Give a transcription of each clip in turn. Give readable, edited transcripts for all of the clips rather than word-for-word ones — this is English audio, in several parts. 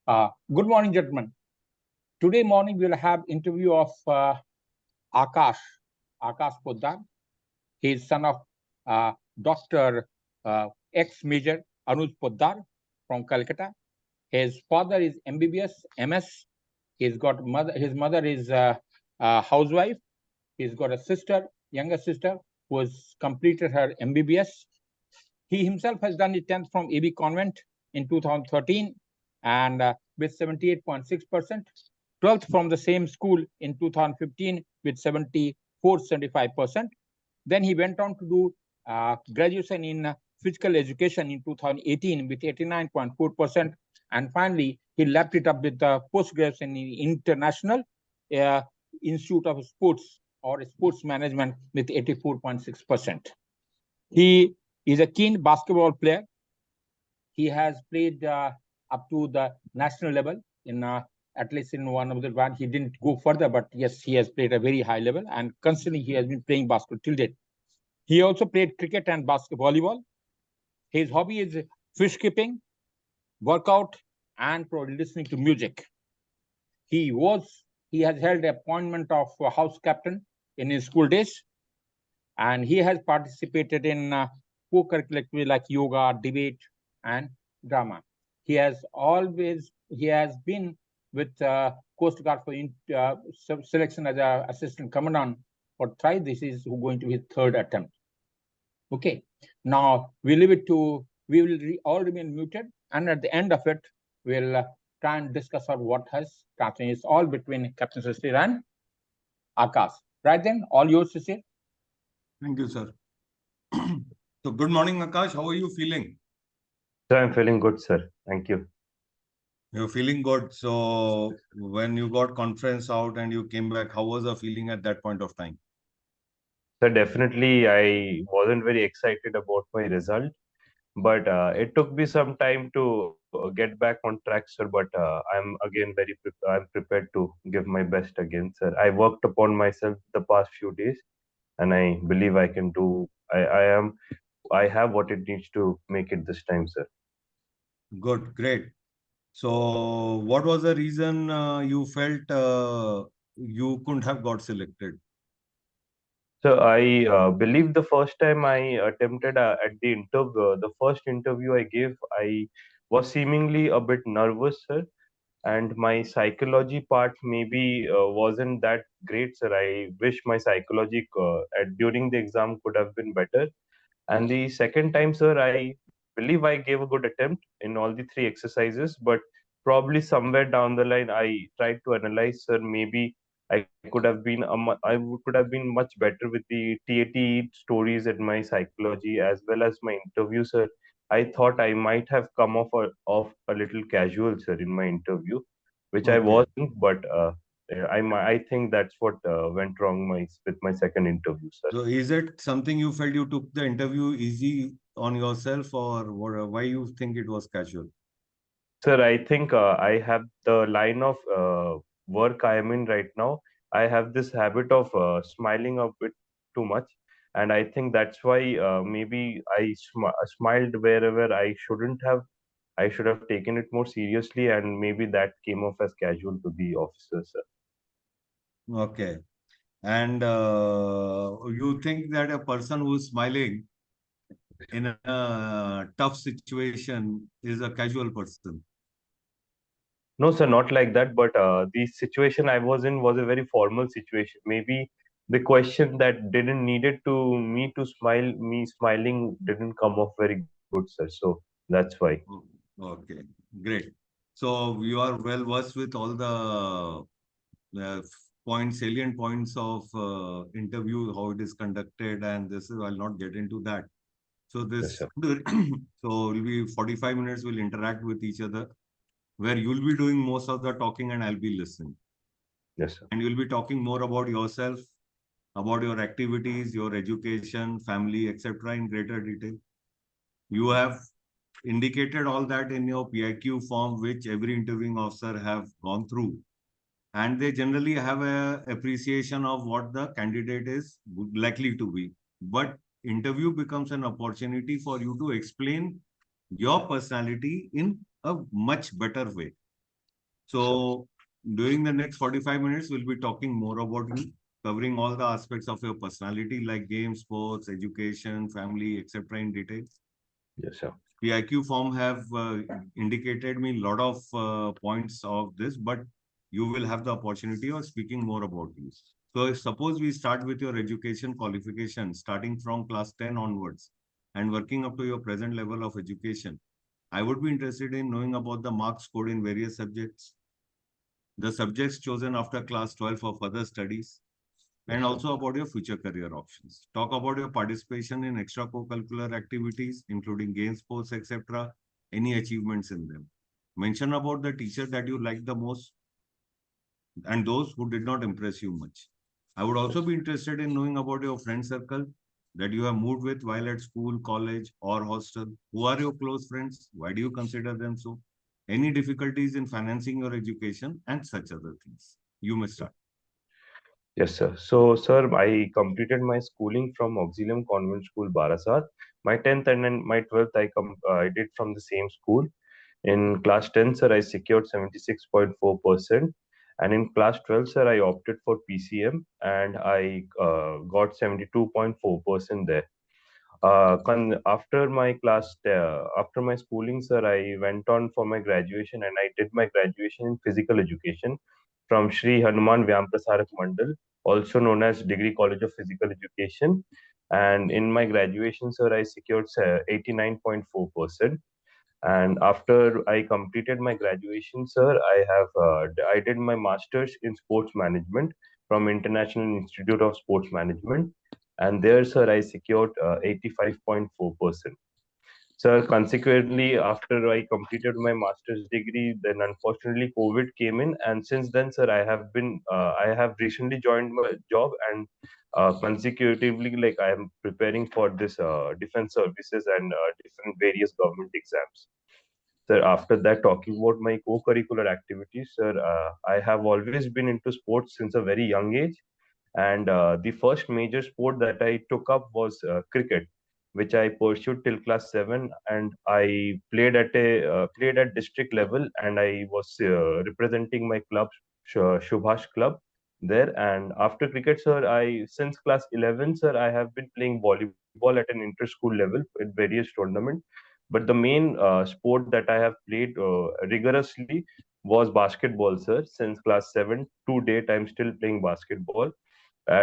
Good morning, gentlemen. Today morning we'll have interview of Akash Poddar. He is son of Dr. ex-Major Anuj Poddar from Kolkata. His father is MBBS, MS. His mother is a housewife. He's got a younger sister, who has completed her MBBS. He himself has done his 10th from AB Convent in 2013 and with 78.6%. 12th from the same school in 2015 with 74.75%. Then he went on to do graduation in physical education in 2018 with 89.4%. And finally, he lapped it up with post-graduation in International Institute of Sports or Sports Management with 84.6%. He is a keen basketball player. He has played up to the national level in at least in one of the band. He didn't go further, but yes, he has played a very high level and constantly he has been playing basketball till date. He also played cricket and volleyball. His hobby is fish keeping, workout, and probably listening to music. He has held the appointment of house captain in his school days, and he has participated in co-curricular activities like yoga, debate, and drama. He has been with Coast Guard for selection as an assistant commandant for thrice. This is going to be his third attempt. Okay, now we will all remain muted, and at the end of it, we'll try and discuss about what has happened. It's all between Captain Sisir and Akash. Right then, all yours, Sisir. Thank you, sir. So, good morning, Akash. How are you feeling? Sir, I'm feeling good, sir. Thank you. You're feeling good. So, when you got conference out and you came back, how was the feeling at that point of time? Sir, definitely, I wasn't very excited about my result, but it took me some time to get back on track, sir. But I'm again I'm prepared to give my best again, sir. I worked upon myself the past few days, and I believe I can do. I have what it needs to make it this time, sir. Good, great. So, what was the reason you felt you couldn't have got selected? So I believe the first time I attempted at the first interview I gave, I was seemingly a bit nervous, sir, and my psychology part maybe wasn't that great, sir. I wish my psychology during the exam could have been better. And the second time, sir, I believe I gave a good attempt in all the three exercises, but probably somewhere down the line, I tried to analyze, sir. Maybe I could have been much better with the TAT stories in my psychology as well as my interview, sir. I thought I might have come off a little casual, sir, in my interview, which I Okay. wasn't, but I think that's what went wrong with my second interview, sir. So, is it something you felt you took the interview easy on yourself, or why you think it was casual? Sir, I think I have the line of work I am in right now. I have this habit of smiling a bit too much, and I think that's why maybe I smiled wherever I shouldn't have. I should have taken it more seriously, and maybe that came off as casual to the officers, sir. Okay. And you think that a person who's smiling in a tough situation is a casual person? No, sir, not like that. But the situation I was in was a very formal situation. Maybe the question that didn't needed to me to smile, me smiling didn't come off very good, sir. So that's why. Okay, great. So you are well versed with all the salient points of interview, how it is conducted, and this is, I'll not get into that. So Yes, this, sir. so will be 45 minutes. We'll interact with each other, where you'll be doing most of the talking and I'll be listening. Yes, sir. And you'll be talking more about yourself, about your activities, your education, family, etc. in greater detail. You have indicated all that in your PIQ form, which every interviewing officer have gone through. And they generally have a appreciation of what the candidate is likely to be. But interview becomes an opportunity for you to explain your personality in a much better way. So during the next 45 minutes, we'll be talking more about you, covering all the aspects of your personality like games, sports, education, family, etc. in detail. Yes, sir. The IQ form have indicated me a lot of points of this, but you will have the opportunity of speaking more about you. So suppose we start with your education qualification, starting from class 10 onwards and working up to your present level of education. I would be interested in knowing about the marks scored in various subjects, the subjects chosen after class 12 for further studies, and also about your future career options. Talk about your participation in extracurricular activities, including games, sports, etc., any achievements in them. Mention about the teacher that you liked the most and those who did not impress you much. I would also be interested in knowing about your friend circle that you have moved with while at school, college, or hostel. Who are your close friends? Why do you consider them so? Any difficulties in financing your education and such other things. You may start. Yes, sir. So, sir, I completed my schooling from Aunlium Convent School, Barasat. My 10th and then my 12th, I did from the same school. In class 10, sir, I secured 76.4%. And in class 12, sir, I opted for PCM and I got 72.4% there. After my schooling, sir, I went on for my graduation and I did my graduation in physical education from Sri Hanuman Vyam Prasarak Mandal, also known as Degree College of Physical Education. And in my graduation, sir, I secured 89.4%. And after I completed my graduation, sir, I did my master's in sports management from International Institute of Sports Management, and there, sir, I secured 85.4%. Sir, consequently, after I completed my master's degree, then unfortunately COVID came in, and since then, sir, I have recently joined my job, and consecutively, like I am preparing for this defense services and different various government exams. Sir, after that, talking about my co-curricular activities, sir, I have always been into sports since a very young age, and the first major sport that I took up was cricket, which I pursued till class 7, and I played at district level, and I was representing my club, Shubhash Club, there. And after cricket, sir, I since class 11, sir, I have been playing volleyball at an inter-school level at various tournaments. But the main sport that I have played rigorously was basketball, sir. Since class 7 to date, I'm still playing basketball. I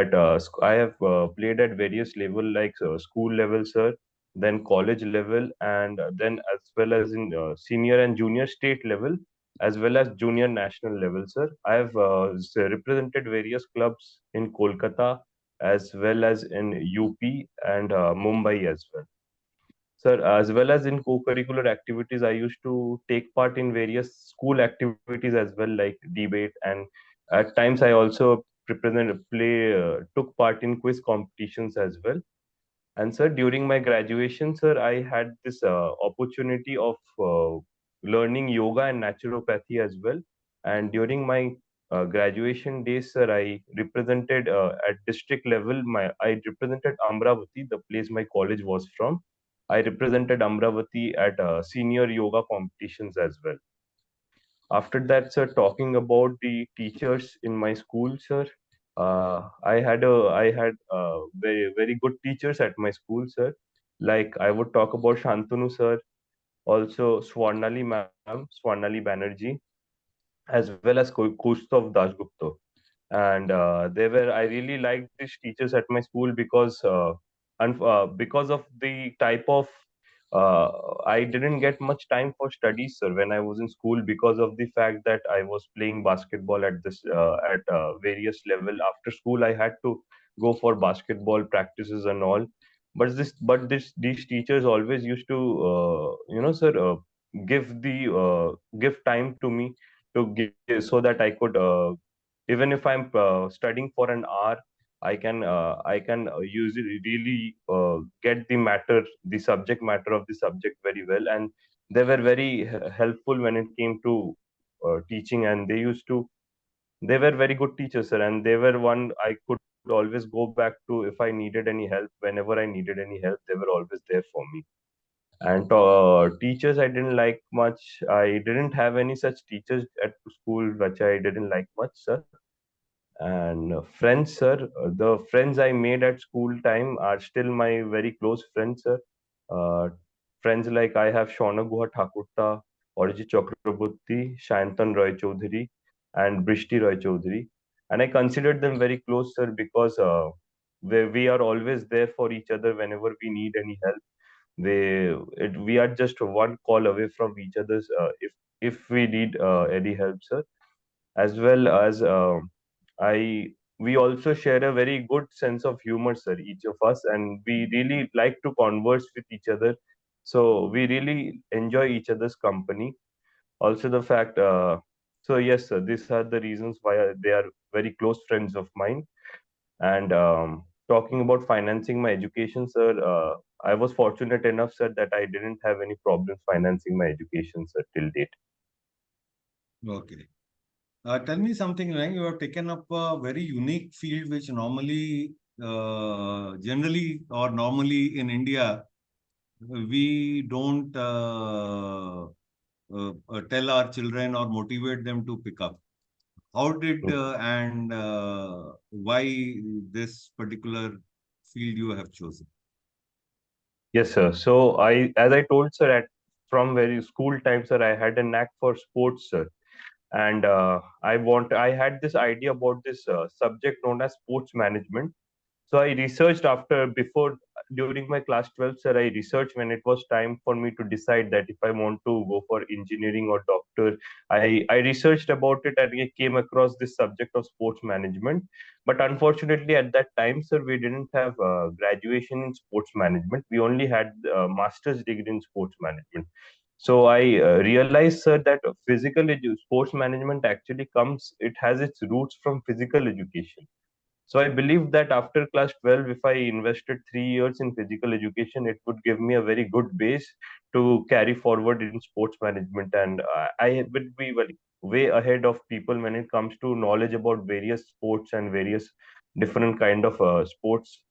have played at various level like school level, sir, then college level, and then as well as in senior and junior state level, as well as junior national level, sir. I have represented various clubs in Kolkata as well as in UP and Mumbai as well. Sir, as well as in co-curricular activities, I used to take part in various school activities as well, like debate, and at times I also took part in quiz competitions as well. And sir, during my graduation, sir, I had this opportunity of learning yoga and naturopathy as well. And during my graduation days, sir, I represented at district level. I represented Amravati, the place my college was from. I represented Amravati at senior yoga competitions as well. After that, sir, talking about the teachers in my school, sir, I had very good teachers at my school, sir. Like I would talk about Shantanu sir, also Swarnali ma'am, Swarnali Banerjee, as well as Kaustav Dasgupta. And I really liked these teachers at my school because of the type of uh, I didn't get much time for studies, sir, when I was in school because of the fact that I was playing basketball at various level. After school, I had to go for basketball practices and all. But these teachers always used to, sir, give time to me to give so that I could, even if I'm studying for an hour, I can usually really get the subject matter of the subject very well, and they were very helpful when it came to teaching, and they were very good teachers, sir, and they were one I could always go back to if I needed any help. Whenever I needed any help, they were always there for me. And teachers I didn't like much. I didn't have any such teachers at school which I didn't like much, sir. And friends, sir, the friends I made at school time are still my very close friends, sir. Uh, Friends like I have Shaunaguha Thakurta, Orji Chakraborty, Shantan Roy Chaudhary, and Brishti Roy Chaudhary. And I considered them very close, sir, because we are always there for each other whenever we need any help. We are just one call away from each other's if we need any help, sir. As well as I we also share a very good sense of humor, sir, each of us, and we really like to converse with each other. So we really enjoy each other's company. Also, the fact, so yes, sir, these are the reasons why they are very close friends of mine. And talking about financing my education, sir, I was fortunate enough, sir, that I didn't have any problems financing my education, sir, till date. Okay. Tell me something, Rang. You have taken up a very unique field which normally, generally or normally in India, we don't tell our children or motivate them to pick up. How did and why this particular field you have chosen? Yes, sir. So as I told, sir, from very school time, sir, I had a knack for sports, sir, and I had this idea about this subject known as sports management. So I researched before during my class 12, sir. I researched when it was time for me to decide that if I want to go for engineering or doctor. I researched about it and I came across this subject of sports management. But unfortunately, at that time, sir, we didn't have graduation in sports management. We only had a master's degree in sports management. So I realized, sir, that sports management actually it has its roots from physical education. So I believe that after class 12, if I invested 3 years in physical education, it would give me a very good base to carry forward in sports management. And I would be way ahead of people when it comes to knowledge about various sports and various different kind of sports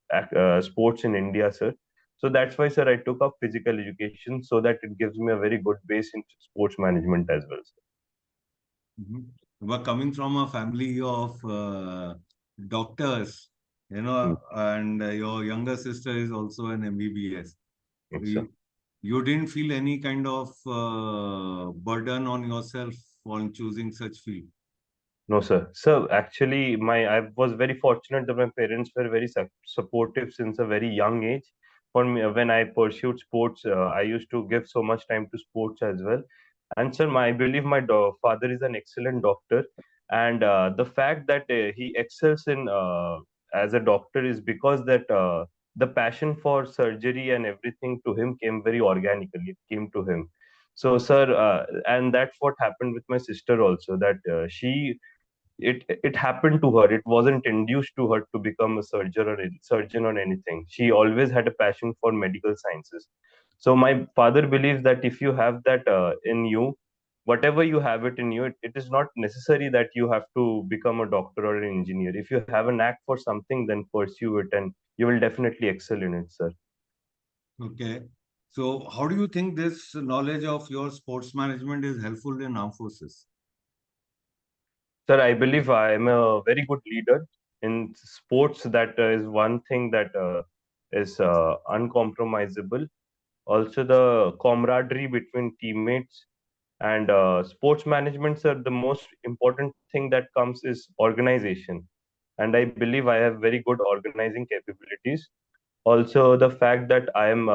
in India, sir. So that's why, sir, I took up physical education so that it gives me a very good base in sports management as well, sir. Mhm. We're coming from a family of doctors, Mm, and your younger sister is also an MBBS. yes, sir. You, you didn't feel any kind of burden on yourself on choosing such field. No, sir. So actually, I was very fortunate that my parents were very supportive since a very young age. For me, when I pursued sports, I used to give so much time to sports as well. And sir, I believe my father is an excellent doctor, and the fact that he excels in as a doctor is because that the passion for surgery and everything to him came very organically. It came to him. So, sir, and that's what happened with my sister also. That it happened to her. It wasn't induced to her to become a surgeon or anything. She always had a passion for medical sciences. So my father believes that if you have that in you, whatever you have it in you, it is not necessary that you have to become a doctor or an engineer. If you have a knack for something, then pursue it and you will definitely excel in it, sir. Okay. So, how do you think this knowledge of your sports management is helpful in armed forces? Sir, I believe I am a very good leader in sports. That is one thing that is uncompromisable. Also, the camaraderie between teammates and sports management, sir, the most important thing that comes is organization. And I believe I have very good organizing capabilities. Also, the fact that I'm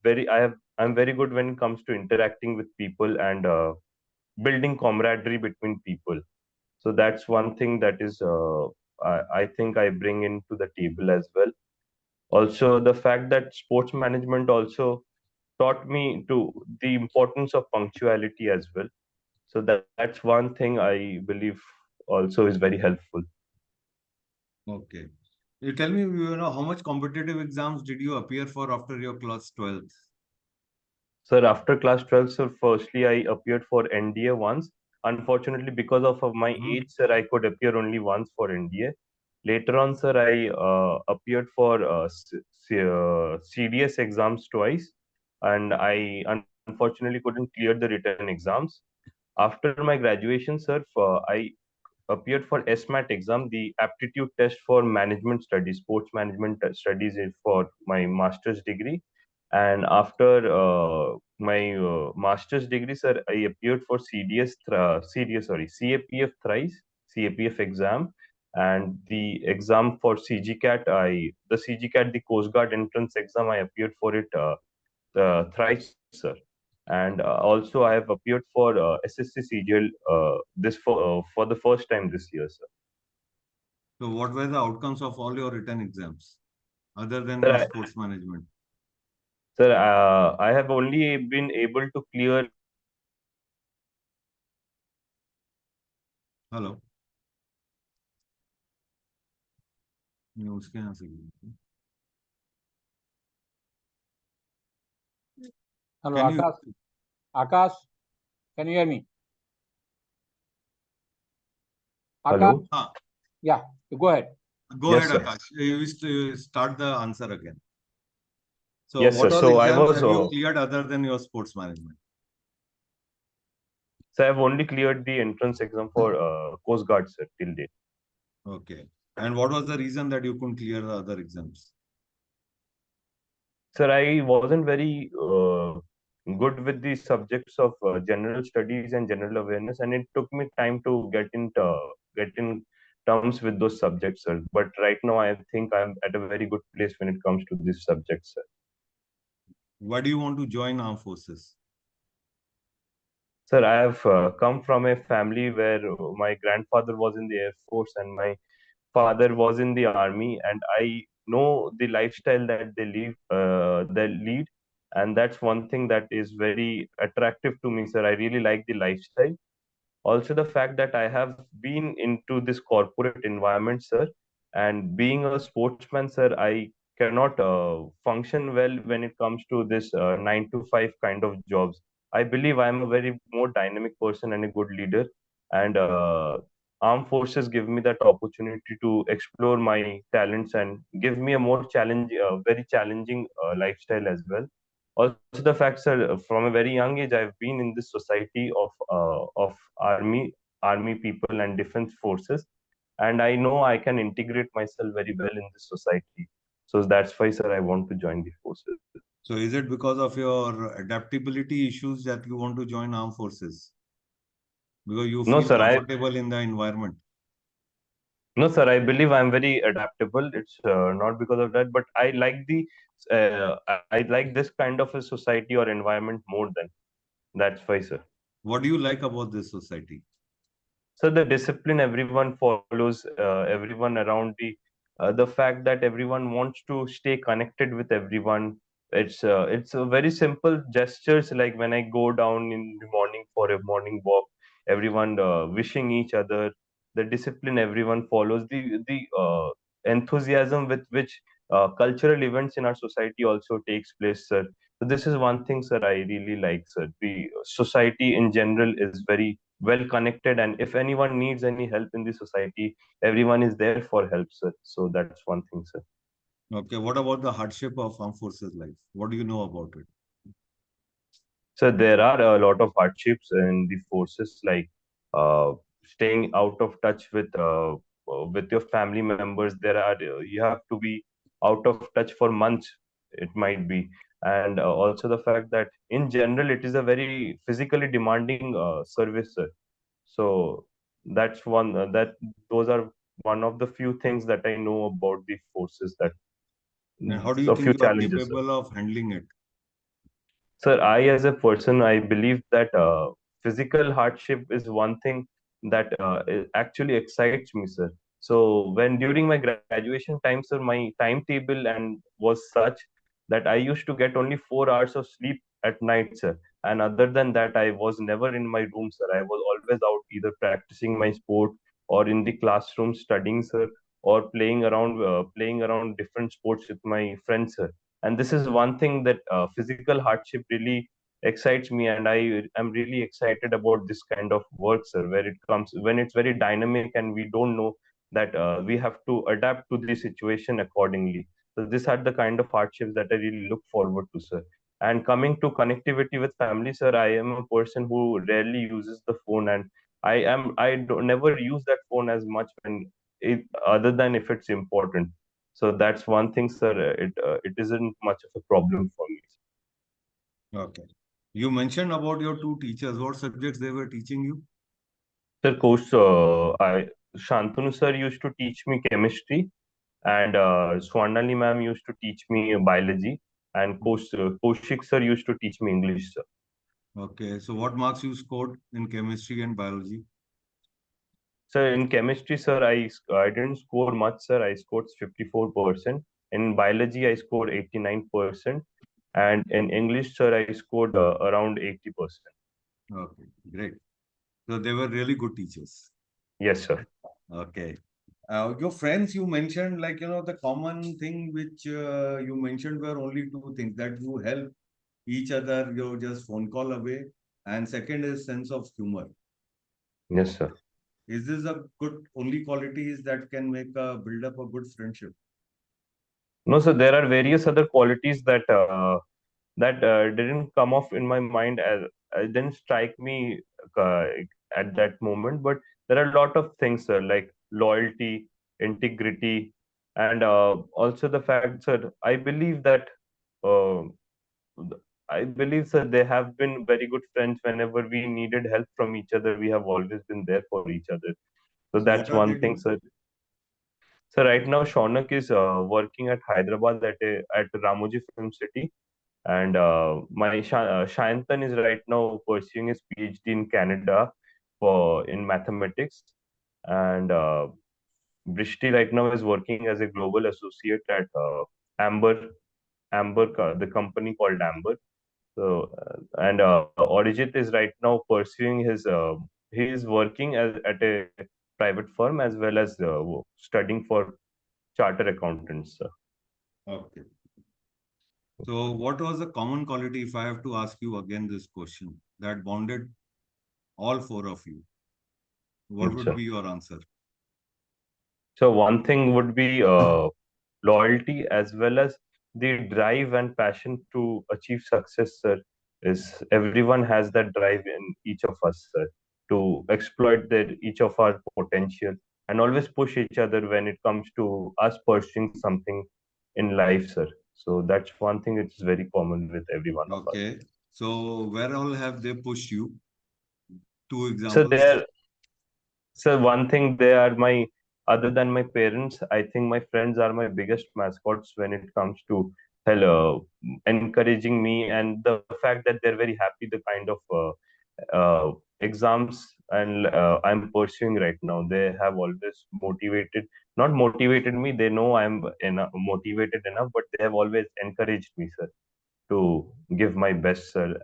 very good when it comes to interacting with people and building camaraderie between people. So that's one thing that is I think I bring into the table as well. Also, the fact that sports management also taught me to the importance of punctuality as well. So that's one thing I believe also is very helpful. Okay. You tell me, how much competitive exams did you appear for after your class 12th? Sir, after class 12, sir, firstly I appeared for NDA once. Unfortunately, because of my Hmm. age, sir, I could appear only once for NDA. Later on, sir, I appeared for CDS exams twice. and I unfortunately couldn't clear the written exams. After my graduation, sir, I appeared for SMAT exam, the aptitude test for management studies, sports management studies is for my master's degree. And after my master's degree, sir, I appeared for CAPF thrice, CAPF exam, and the exam for the CGCAT, the Coast Guard entrance exam, I appeared for it thrice, sir. And also, I have appeared for SSC CGL for the first time this year, sir. So what were the outcomes of all your written exams other than Sir, your sports management? sir, I have only been able to clear. Hello. उसके यहाँ से Hello, Can you- Akash. Akash, can you hear me? Hello? Akash? Yeah, go ahead. Go Yes, ahead, sir. Akash. You start the answer again. So Yes, what sir. all So I exams was, have you cleared other than your sports management? So I have only cleared the entrance exam for Coast Guard, sir, till date. Okay. And what was the reason that you couldn't clear the other exams? Sir, I wasn't very good with the subjects of general studies and general awareness, and it took me time to get in terms with those subjects, sir. But right now, I think I'm at a very good place when it comes to these subjects, sir. Why do you want to join armed forces? Sir, I have come from a family where my grandfather was in the Air Force and my father was in the army, and I know the lifestyle that they lead, and that's one thing that is very attractive to me, sir. I really like the lifestyle. Also, the fact that I have been into this corporate environment, sir, and being a sportsman, sir, I cannot function well when it comes to this 9 to 5 kind of jobs. I believe I am a very more dynamic person and a good leader, and armed forces give me that opportunity to explore my talents and give me a more very challenging lifestyle as well. Also, the fact, sir, from a very young age, I've been in this society of army people and defense forces, and I know I can integrate myself very well in this society. So that's why, sir, I want to join the forces. So is it because of your adaptability issues that you want to join armed forces? Because you No, feel sir, comfortable in the environment? no, sir, I believe I'm very adaptable. It's not because of that, but I like this kind of a society or environment more than that's why, sir. What do you like about this society? So the discipline everyone follows, everyone around the fact that everyone wants to stay connected with everyone. It's a very simple gestures, like when I go down in the morning for a morning walk, everyone wishing each other. The discipline everyone follows, the enthusiasm with which cultural events in our society also takes place, sir. So this is one thing, sir, I really like, sir. The society in general is very well connected, and if anyone needs any help in the society, everyone is there for help, sir. So that's one thing, sir. Okay, what about the hardship of armed forces life? What do you know about it? So there are a lot of hardships in the forces, like staying out of touch with your family members. You have to be out of touch for months, it might be. And also the fact that in general it is a very physically demanding service, sir. So that's one that those are one of the few things that I know about the forces. That And how do you so few think you are challenges, sir. capable of handling it? Sir, I as a person, I believe that physical hardship is one thing that actually excites me, sir. So when during my graduation time, sir, my timetable and was such that I used to get only 4 hours of sleep at night, sir. And other than that, I was never in my room, sir. I was always out either practicing my sport or in the classroom studying, sir, or playing around different sports with my friends, sir. And this is one thing that physical hardship really excites me, and I am really excited about this kind of work, sir, where it comes when it's very dynamic and we don't know that we have to adapt to the situation accordingly. So these are the kind of hardships that I really look forward to, sir. And coming to connectivity with family, sir, I am a person who rarely uses the phone, and I don't never use that phone as much when it, other than if it's important. So that's one thing, sir. It isn't much of a problem for me. Okay. You mentioned about your two teachers. What subjects they were teaching you? Sir, Shantanu sir used to teach me chemistry, and Swarnali ma'am used to teach me biology, and Kaushik sir used to teach me English, sir. Okay. So what marks you scored in chemistry and biology? Sir, in chemistry, sir, I didn't score much, sir. I scored 54%. In biology, I scored 89%, and in English, sir, I scored around 80%. Okay, great. So they were really good teachers. Yes, sir. Okay. Your friends, you mentioned, like, the common thing which you mentioned were only two things, that you help each other, you're just phone call away. And second is sense of humor. Yes, sir. Is this a good only qualities that can make build up a good friendship? No, sir, there are various other qualities that didn't come off in my mind as didn't strike me uh, at that moment. But there are a lot of things, sir, like loyalty, integrity, and also the fact, sir, uh, I believe, sir, they have been very good friends. Whenever we needed help from each other, we have always been there for each other. So So what that's are they one thing, doing? sir. So right now, Shaunak is working at Hyderabad at Ramoji Film City, and Shayantan is right now pursuing his PhD in Canada for in mathematics, and Brishti right now is working as a global associate at the company called Amber. So and Arijit is right now pursuing he is working at a private firm as well as studying for charter accountants. Okay. So what was the common quality, if I have to ask you again this question, that bonded all four of you? What would So, be your answer? so one thing would be loyalty as well as the drive and passion to achieve success, sir. Is everyone has that drive in each of us, sir, to exploit each of our potential and always push each other when it comes to us pursuing something in life, sir. So that's one thing which is very common with every one of us. Okay. So where all have they pushed you? Two So examples. there, so one thing they are my other than my parents, I think my friends are my biggest mascots when it comes to encouraging me, and the fact that they're very happy the kind of exams and I'm pursuing right now. They have always not motivated me. They know I'm motivated enough, but they have always encouraged me, sir, to give my best, sir.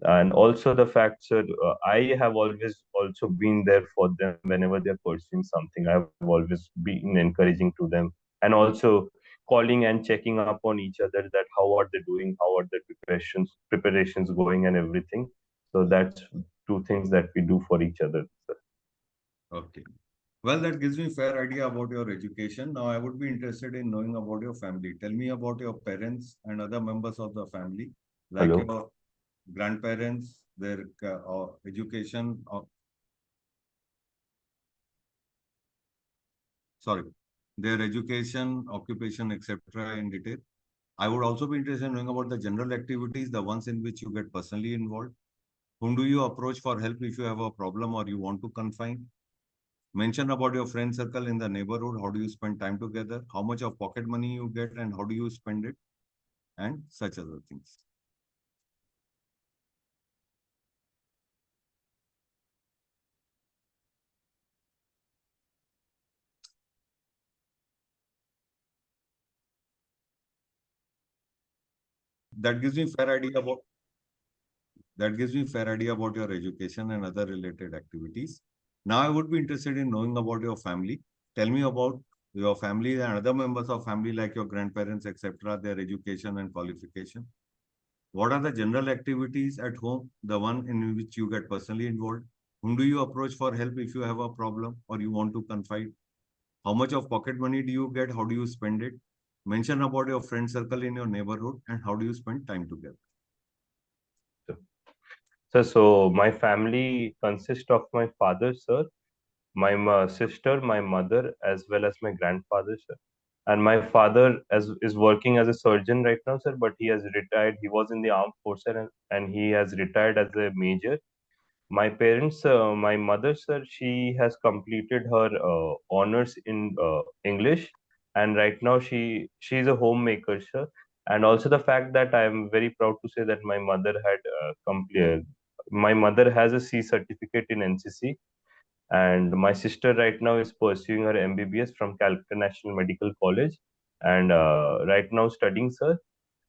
And also the fact, sir, I have always also been there for them whenever they're pursuing something. I've always been encouraging to them, and also calling and checking up on each other, that how are they doing, how are the preparations going and everything. So that's two things that we do for each other, sir. Okay. Well, that gives me fair idea about your education. Now, I would be interested in knowing about your family. Tell me about your parents and other members of the family, like Hello. your grandparents, their education, sorry, their education, occupation, etc. in detail. I would also be interested in knowing about the general activities, the ones in which you get personally involved. Whom do you approach for help if you have a problem or you want to confine? Mention about your friend circle in the neighborhood. How do you spend time together? How much of pocket money you get and how do you spend it? And such other things. That gives me fair idea about your education and other related activities. Now I would be interested in knowing about your family. Tell me about your family and other members of family like your grandparents, etc., their education and qualification. What are the general activities at home, the one in which you get personally involved? Whom do you approach for help if you have a problem or you want to confide? How much of pocket money do you get? How do you spend it? Mention about your friend circle in your neighborhood and how do you spend time together. So my family consists of my father, sir, my sister, my mother, as well as my grandfather, sir. And my father is working as a surgeon right now, sir, but he has retired. He was in the armed forces and he has retired as a major. My parents, my mother, sir, she has completed her honors in English, and right now she's a homemaker, sir. And also the fact that I am very proud to say that my mother had completed. My mother has a C certificate in NCC, and my sister right now is pursuing her MBBS from Calcutta National Medical College, and right now studying, sir.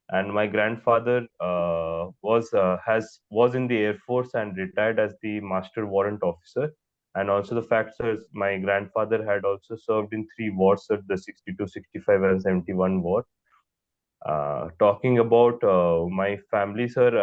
And my grandfather was in the Air Force and retired as the Master Warrant Officer. And also the fact is my grandfather had also served in three wars, sir, the 62, 65, and 71 war. Talking about my family, sir,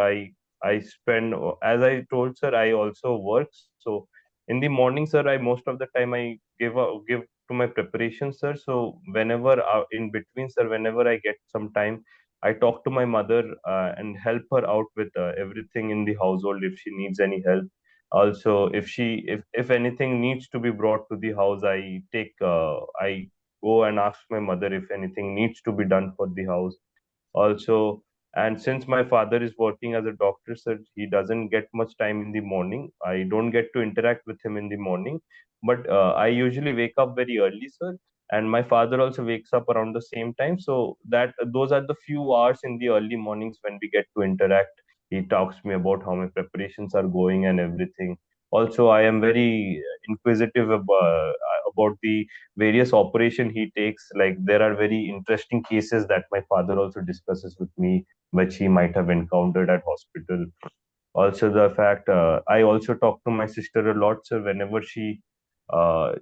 I spend, as I told, sir, I also work. So in the morning, sir, I most of the time I give to my preparation, sir. So whenever in between, sir, whenever I get some time, I talk to my mother and help her out with everything in the household if she needs any help. Also, if anything needs to be brought to the house, I go and ask my mother if anything needs to be done for the house also. And since my father is working as a doctor, sir, he doesn't get much time in the morning. I don't get to interact with him in the morning, but I usually wake up very early, sir. And my father also wakes up around the same time, so that those are the few hours in the early mornings when we get to interact. He talks to me about how my preparations are going and everything. Also, I am very inquisitive about the various operation he takes. Like, there are very interesting cases that my father also discusses with me, which he might have encountered at hospital. Also the fact, I also talk to my sister a lot, sir, whenever she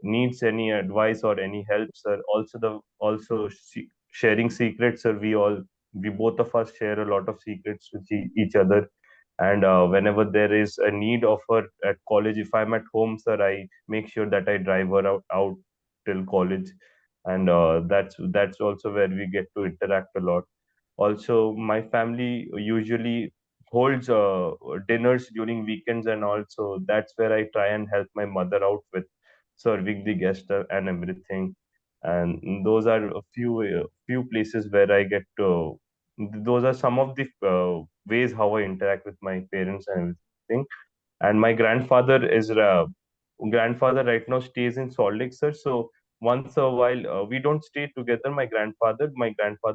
needs any advice or any help, sir. Also sharing secrets, sir. We both of us share a lot of secrets with each other. And whenever there is a need of her at college, if I'm at home, sir, I make sure that I drive her out till college. And that's also where we get to interact a lot. Also, my family usually holds dinners during weekends, and also that's where I try and help my mother out with serving the guest and everything. And those are a few places where I get to. Those are some of the ways how I interact with my parents and everything. And my grandfather right now stays in Salt Lake, sir. So once a while, we don't stay together. My grandfather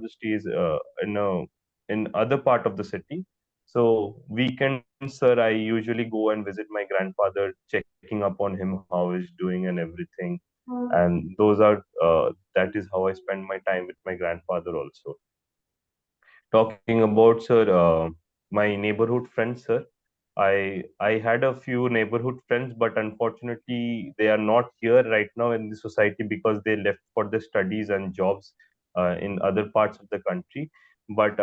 stays in other part of the city. So weekends, sir, I usually go and visit my grandfather, checking up on him, how he's doing and everything. And that is how I spend my time with my grandfather also. Talking about, sir, my neighborhood friends, sir. I had a few neighborhood friends, but unfortunately, they are not here right now in the society because they left for the studies and jobs in other parts of the country. But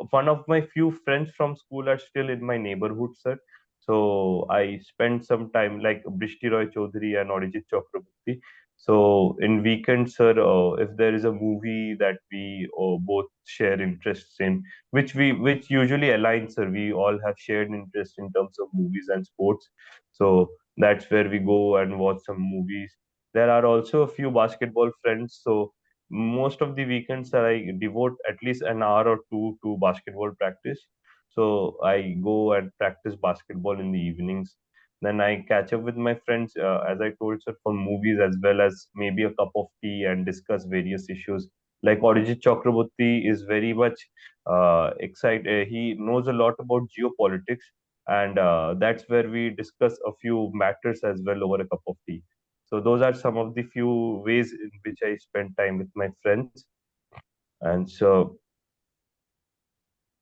one of my few friends from school are still in my neighborhood, sir. So I spent some time like Brishti Roy Chaudhary and Arijit Chakraborty. So in weekends, sir, if there is a movie that we both share interests in, which usually aligns, sir, we all have shared interest in terms of movies and sports. So that's where we go and watch some movies. There are also a few basketball friends. So most of the weekends, sir, I devote at least an hour or two to basketball practice. So I go and practice basketball in the evenings. Then I catch up with my friends, as I told, sir, for movies as well as maybe a cup of tea and discuss various issues. Like Arijit Chakraborty is very much excited. He knows a lot about geopolitics, and that's where we discuss a few matters as well over a cup of tea. So those are some of the few ways in which I spend time with my friends. And so,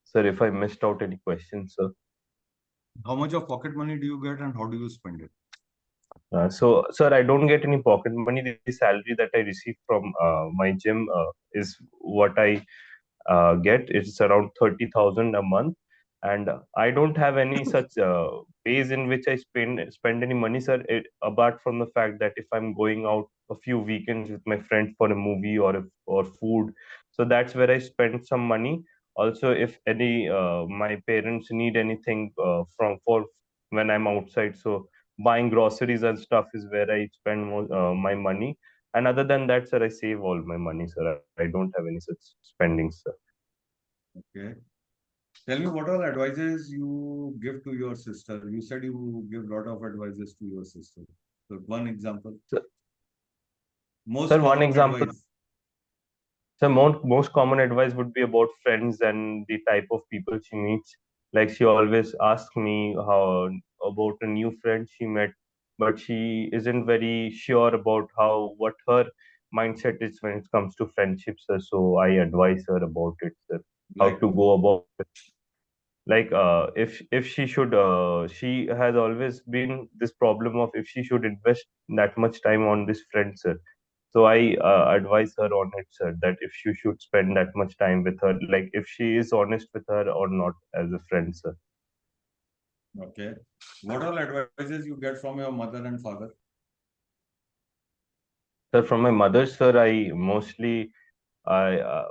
sir, if I missed out any questions, sir. How much of pocket money do you get and how do you spend it? So, sir, I don't get any pocket money. The salary that I receive from my gym is what I get. It's around 30,000 a month, and I don't have any such ways in which I spend any money, sir. Apart from the fact that if I'm going out a few weekends with my friends for a movie or food, So that's where I spend some money. Also, if any my parents need anything from for when I'm outside, so buying groceries and stuff is where I spend my money. And other than that, sir, I save all my money, sir. I don't have any such spendings, sir. Okay. Tell me what all advices you give to your sister. You said you give a lot of advices to your sister. So one example. So, Most sir, one common example. advice. So most common advice would be about friends and the type of people she meets. Like she always asks me how about a new friend she met, but she isn't very sure about how what her mindset is when it comes to friendships. Sir. So I advise her about it, sir, how Like to go about it. Like if she should she has always been this problem of if she should invest that much time on this friend, sir. So I advise her on it, sir, that if she should spend that much time with her, like if she is honest with her or not as a friend, sir. okay. What all advices you get from your mother and father? Sir, from my mother, sir, I mostly I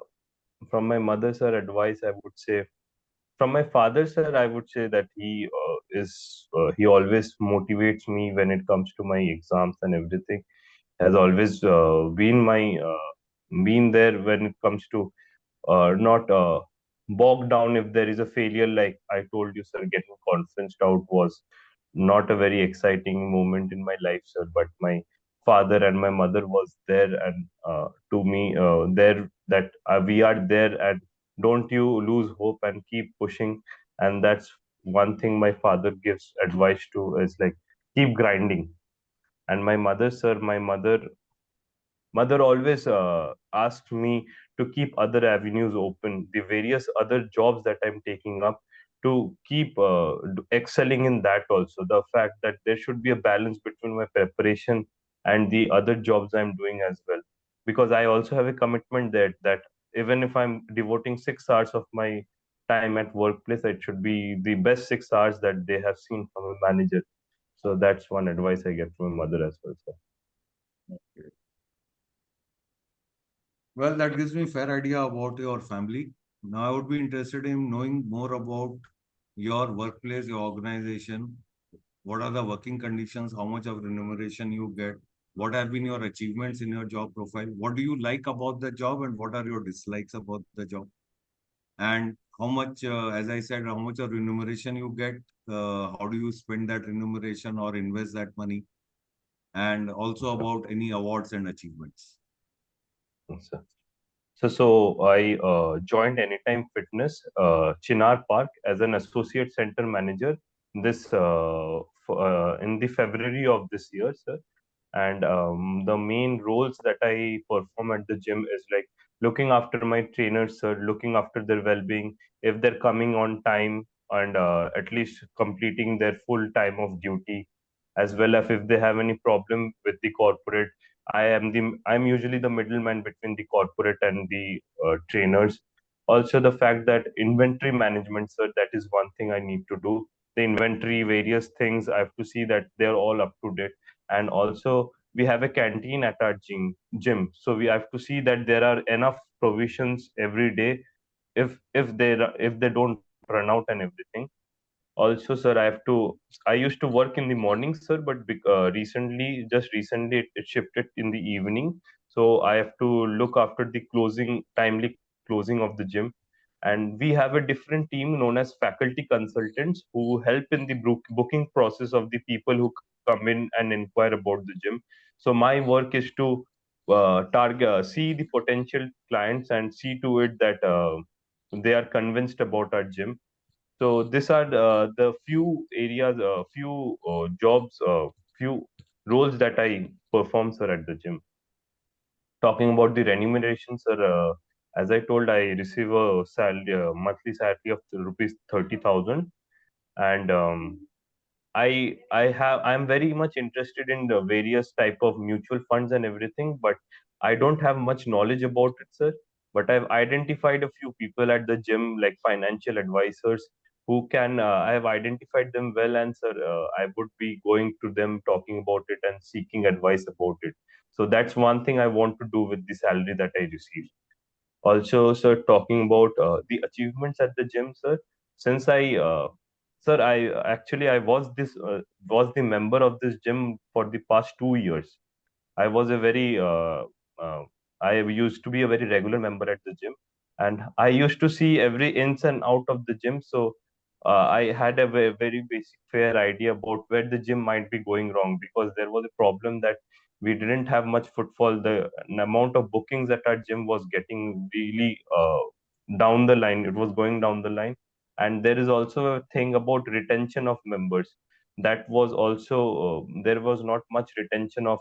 from my mother, sir, advice I would say. From my father, sir, I would say that he always motivates me when it comes to my exams and everything. Has always been there when it comes to not bogged down if there is a failure. Like I told you, sir, getting conferenced out was not a very exciting moment in my life, sir. But my father and my mother was there and to me there that we are there and don't you lose hope and keep pushing. And that's one thing my father gives advice to is like keep grinding. And my mother, sir, my mother always asked me to keep other avenues open, the various other jobs that I'm taking up, to keep excelling in that also. The fact that there should be a balance between my preparation and the other jobs I'm doing as well. Because I also have a commitment that even if I'm devoting 6 hours of my time at workplace, it should be the best 6 hours that they have seen from a manager. So that's one advice I get from my mother as well, sir. Okay. Well, that gives me a fair idea about your family. Now, I would be interested in knowing more about your workplace, your organization. What are the working conditions? How much of remuneration you get? What have been your achievements in your job profile? What do you like about the job and what are your dislikes about the job? And how much, as I said, how much of remuneration you get? How do you spend that remuneration or invest that money? And also about any awards and achievements. Yes, sir. So I joined Anytime Fitness, Chinar Park, as an associate center manager in the February of this year, sir. And the main roles that I perform at the gym is like looking after my trainers, sir, looking after their well-being, if they're coming on time and at least completing their full time of duty, as well as if they have any problem with the corporate. I'm usually the middleman between the corporate and the trainers. Also, the fact that inventory management, sir, that is one thing I need to do. The inventory, various things, I have to see that they're all up to date. And also, we have a canteen at our gym, so we have to see that there are enough provisions every day if they don't run out and everything. Also, sir, I used to work in the morning, sir, but recently it shifted in the evening. So I have to look after the timely closing of the gym. And we have a different team known as faculty consultants who help in the booking process of the people who come in and inquire about the gym. So my work is to see the potential clients and see to it that they are convinced about our gym. So these are the few areas, jobs, few roles that I perform, sir, at the gym. Talking about the remuneration, sir, as I told, I receive a monthly salary of rupees 30,000, and I'm very much interested in the various type of mutual funds and everything, but I don't have much knowledge about it, sir. But I've identified a few people at the gym, like financial advisors, who can. I have identified them well, and sir, I would be going to them, talking about it, and seeking advice about it. So that's one thing I want to do with the salary that I receive. Also, sir, talking about the achievements at the gym, sir. Since sir, I was the member of this gym for the past 2 years. I was a very I used to be a very regular member at the gym, and I used to see every ins and out of the gym. So I had a very basic, fair idea about where the gym might be going wrong, because there was a problem that we didn't have much footfall. The amount of bookings at our gym was getting really down the line. It was going down the line, and there is also a thing about retention of members. That was also there was not much retention of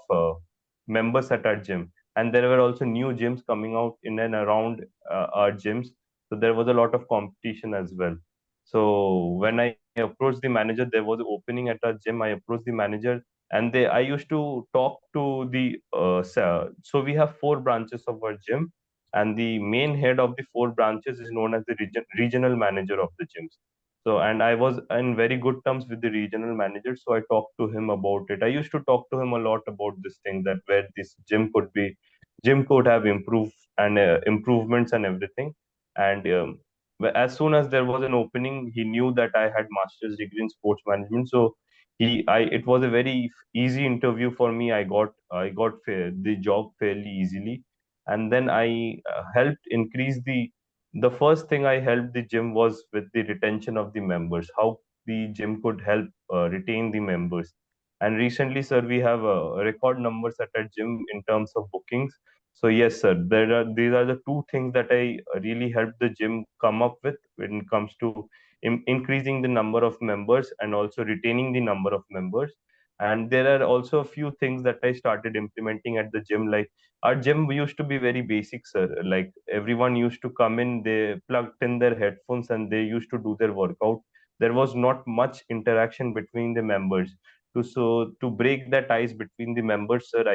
members at our gym, and there were also new gyms coming out in and around our gyms, so there was a lot of competition as well. So when I approached the manager, there was an opening at our gym. I approached the manager, and I used to talk to the so we have 4 branches of our gym, and the main head of the 4 branches is known as the regional manager of the gyms. So, and I was in very good terms with the regional manager. So I talked to him about it. I used to talk to him a lot about this thing, that where this gym could have improved, and improvements and everything. And as soon as there was an opening, he knew that I had master's degree in sports management. So it was a very easy interview for me. I got the job fairly easily, and then I helped increase the first thing I helped the gym was with the retention of the members, how the gym could help retain the members. And recently, sir, we have record numbers at our gym in terms of bookings. So yes, sir, these are the two things that I really helped the gym come up with when it comes to increasing the number of members and also retaining the number of members. And there are also a few things that I started implementing at the gym, like our gym used to be very basic, sir. Like everyone used to come in, they plugged in their headphones and they used to do their workout. There was not much interaction between the members. To break that ice between the members, sir,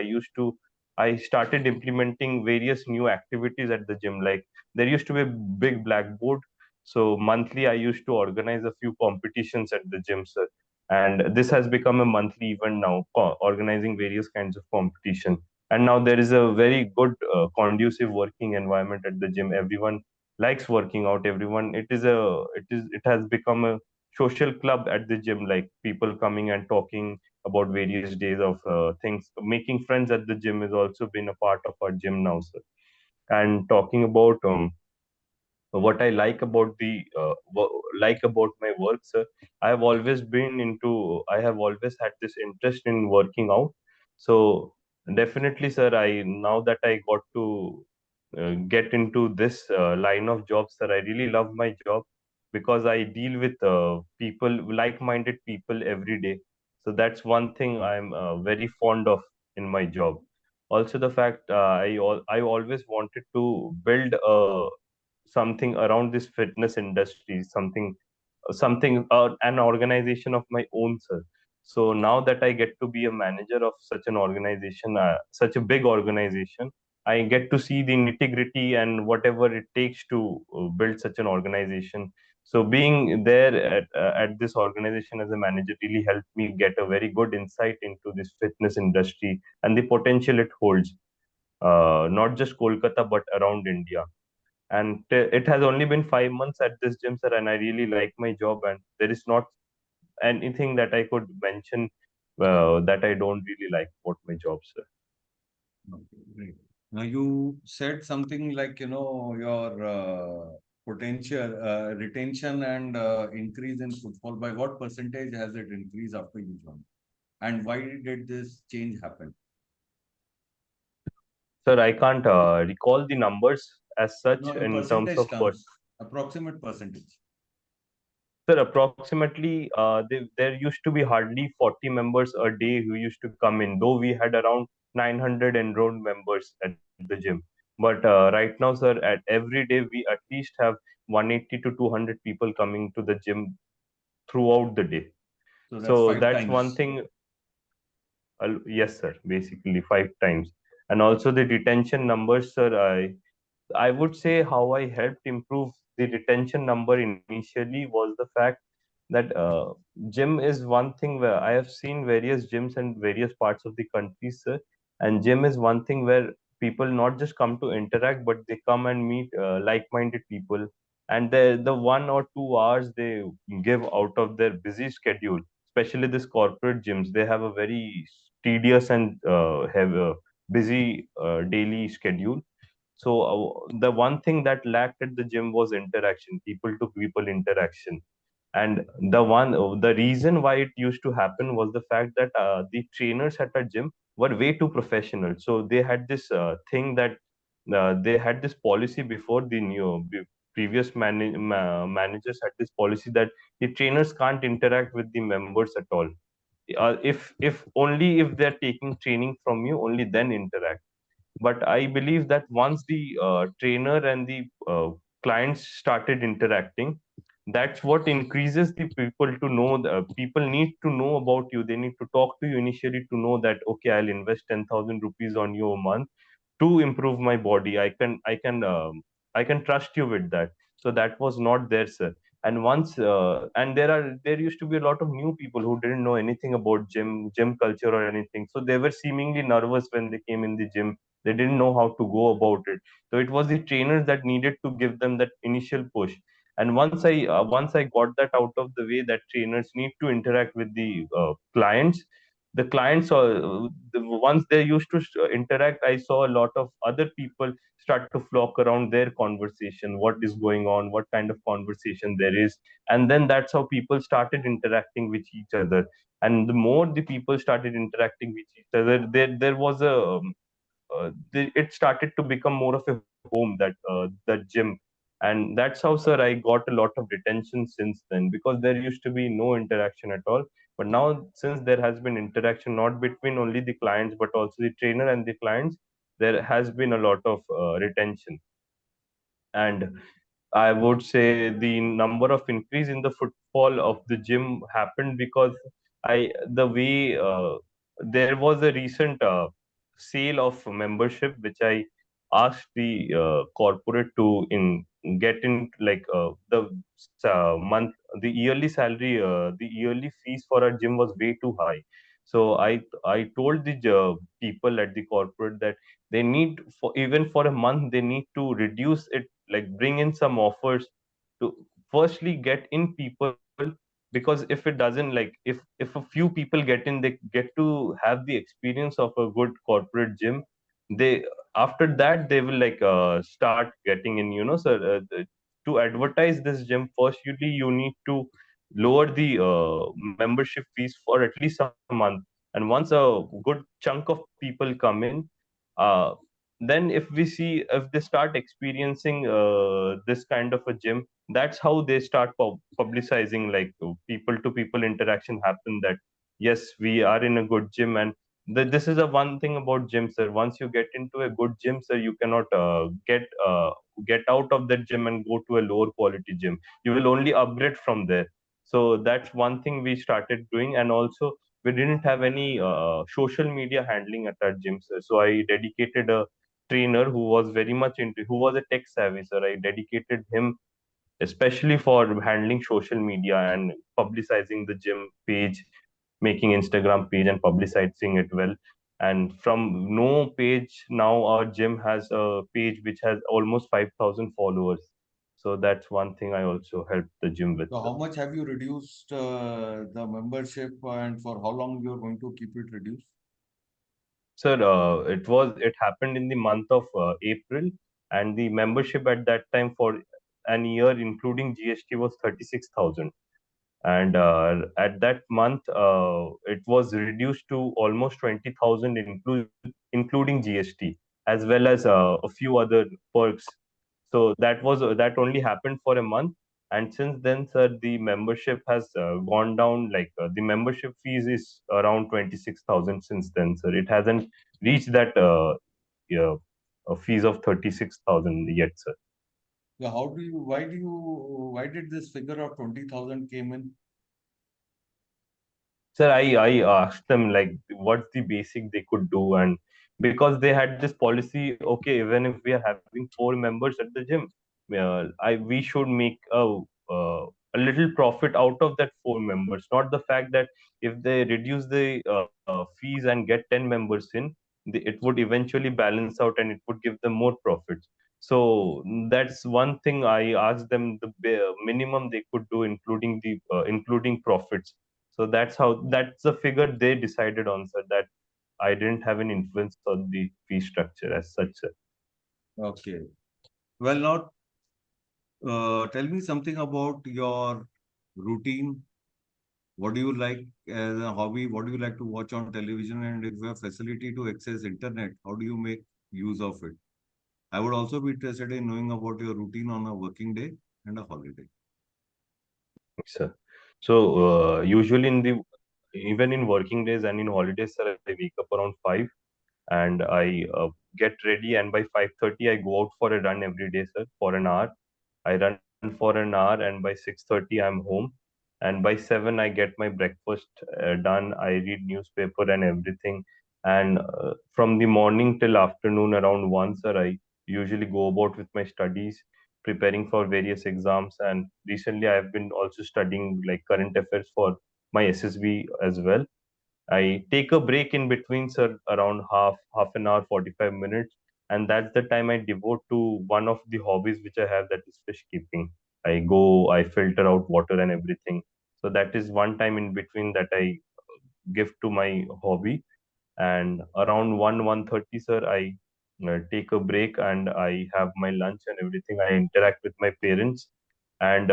I started implementing various new activities at the gym. Like there used to be a big blackboard. So monthly, I used to organize a few competitions at the gym, sir. And this has become a monthly event now, organizing various kinds of competition. And now there is a very good conducive working environment at the gym. Everyone likes working out. It has become a social club at the gym, like people coming and talking about various days of things. Making friends at the gym has also been a part of our gym now, sir. And talking about what I like about like about my work, sir. I have always had this interest in working out. So definitely, sir, I now that I got to get into this line of jobs, sir, I really love my job because I deal with like-minded people every day. So that's one thing I'm very fond of in my job. Also, the fact I always wanted to build something around this fitness industry, something an organization of my own, sir. So now that I get to be a manager of such an organization, such a big organization, I get to see the nitty gritty and whatever it takes to build such an organization. So being there at this organization as a manager really helped me get a very good insight into this fitness industry and the potential it holds, not just Kolkata but around India. And it has only been 5 months at this gym, sir, and I really like my job, and there is not anything that I could mention that I don't really like about my job, sir. Okay, great. Now you said something like, your potential retention and increase in footfall. By what percentage has it increased after you joined? And why did this change happen? Sir, I can't recall the numbers as such No, in in terms percentage of what. terms, approximate percentage. Sir, approximately, there used to be hardly 40 members a day who used to come in, though we had around 900 enrolled members at the gym. But right now, sir, at every day, we at least have 180 to 200 people coming to the gym throughout the day. So that's So five that's one times. thing. Yes, sir, basically 5 times. And also the retention numbers, sir, I would say how I helped improve the retention number initially was the fact that gym is one thing where I have seen various gyms in various parts of the country, sir. And gym is one thing where people not just come to interact, but they come and meet like-minded people. And the 1 or 2 hours they give out of their busy schedule, especially this corporate gyms, they have a very tedious and have a busy daily schedule. So the one thing that lacked at the gym was interaction, people to people interaction. And the reason why it used to happen was the fact that the trainers at our gym were way too professional. So they had this thing that they had this policy before the previous managers had this policy that the trainers can't interact with the members at all. If only if they're taking training from you, only then interact. But I believe that once the trainer and the clients started interacting, that's what increases the people to know. People need to know about you, they need to talk to you initially to know that okay, I'll invest 10,000 rupees on you a month to improve my body. I can trust you with that. So that was not there, sir. And once and there used to be a lot of new people who didn't know anything about gym culture or anything, so they were seemingly nervous when they came in the gym. They didn't know how to go about it. So it was the trainers that needed to give them that initial push. And once I got that out of the way, that trainers need to interact with the clients. The clients once they used to interact, I saw a lot of other people start to flock around their conversation, what is going on, what kind of conversation there is. And then that's how people started interacting with each other. And the more the people started interacting with each other, there was it started to become more of a home, that gym. And that's how, sir, I got a lot of retention since then, because there used to be no interaction at all. But now, since there has been interaction not between only the clients but also the trainer and the clients, there has been a lot of retention. And I would say the number of increase in the footfall of the gym happened because the way there was a recent sale of membership, which I asked the corporate to in get in, like month, the yearly salary, the yearly fees for our gym was way too high. So I told the people at the corporate that they need, for even for a month, they need to reduce it, like bring in some offers to firstly get in people. Because if it doesn't, like if a few people get in, they get to have the experience of a good corporate gym. They, after that, they will like start getting in, sir. To advertise this gym, firstly you need to lower the membership fees for at least a month. And once a good chunk of people come in, uh, then if we see, if they start experiencing this kind of a gym, that's how they start publicizing, like people to people interaction happen, that yes, we are in a good gym. And this is a one thing about gym, sir. Once you get into a good gym, sir, you cannot get out of that gym and go to a lower quality gym. You will only upgrade from there. So that's one thing we started doing. And also, we didn't have any social media handling at our gym, sir. So I dedicated a trainer who was very much into, who was a tech savvy, sir. I dedicated him especially for handling social media and publicizing the gym page, making Instagram page and publicizing it well. And from no page, now our gym has a page which has almost 5,000 followers. So that's one thing I also helped the gym with. So how much have you reduced the membership, and for how long you're going to keep it reduced? Sir, it happened in the month of April, and the membership at that time for an year, including GST, was 36,000. And at that month, it was reduced to almost 20,000, including GST, as well as a few other perks. So that only happened for a month. And since then, sir, the membership has gone down. Like the membership fees is around 26,000 since then, sir. It hasn't reached that yeah, a fees of 36,000 yet, sir. So why did this figure of 20,000 came in? Sir, I asked them like what's the basic they could do, and because they had this policy, okay, even if we are having four members at the gym, we should make a little profit out of that four members. Not the fact that if they reduce the fees and get 10 members in, it would eventually balance out and it would give them more profits. So that's one thing I asked them, the minimum they could do, including the including profits. So that's the figure they decided on, sir. That I didn't have an influence on the fee structure as such, sir. Okay. Well, now tell me something about your routine. What do you like as a hobby? What do you like to watch on television? And if you have facility to access internet, how do you make use of it? I would also be interested in knowing about your routine on a working day and a holiday. Sir. So usually even in working days and in holidays, sir, I wake up around 5 and I get ready, and by 5:30 I go out for a run every day, sir, for an hour. I run for an hour, and by 6:30 I'm home, and by 7 I get my breakfast done. I read newspaper and everything, and from the morning till afternoon around 1, sir, I usually go about with my studies, preparing for various exams. And recently I have been also studying like current affairs for my SSB as well. I take a break in between, sir, around half an hour, 45 minutes, and that's the time I devote to one of the hobbies which I have, that is fish keeping. I filter out water and everything. So that is one time in between that I give to my hobby. And around 1:30, sir, I take a break and I have my lunch and everything. I interact with my parents, and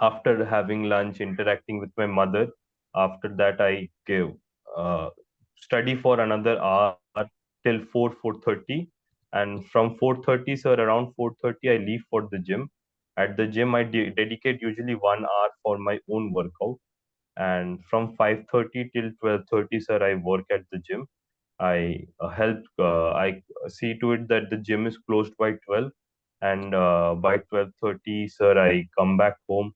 after having lunch, interacting with my mother. After that, I give uh, study for another hour till 4:30, and from 4:30, sir, around 4:30, I leave for the gym. At the gym, I dedicate usually 1 hour for my own workout, and from 5:30 till 12:30, sir, I work at the gym. I see to it that the gym is closed by 12, and by 12:30, sir, I come back home.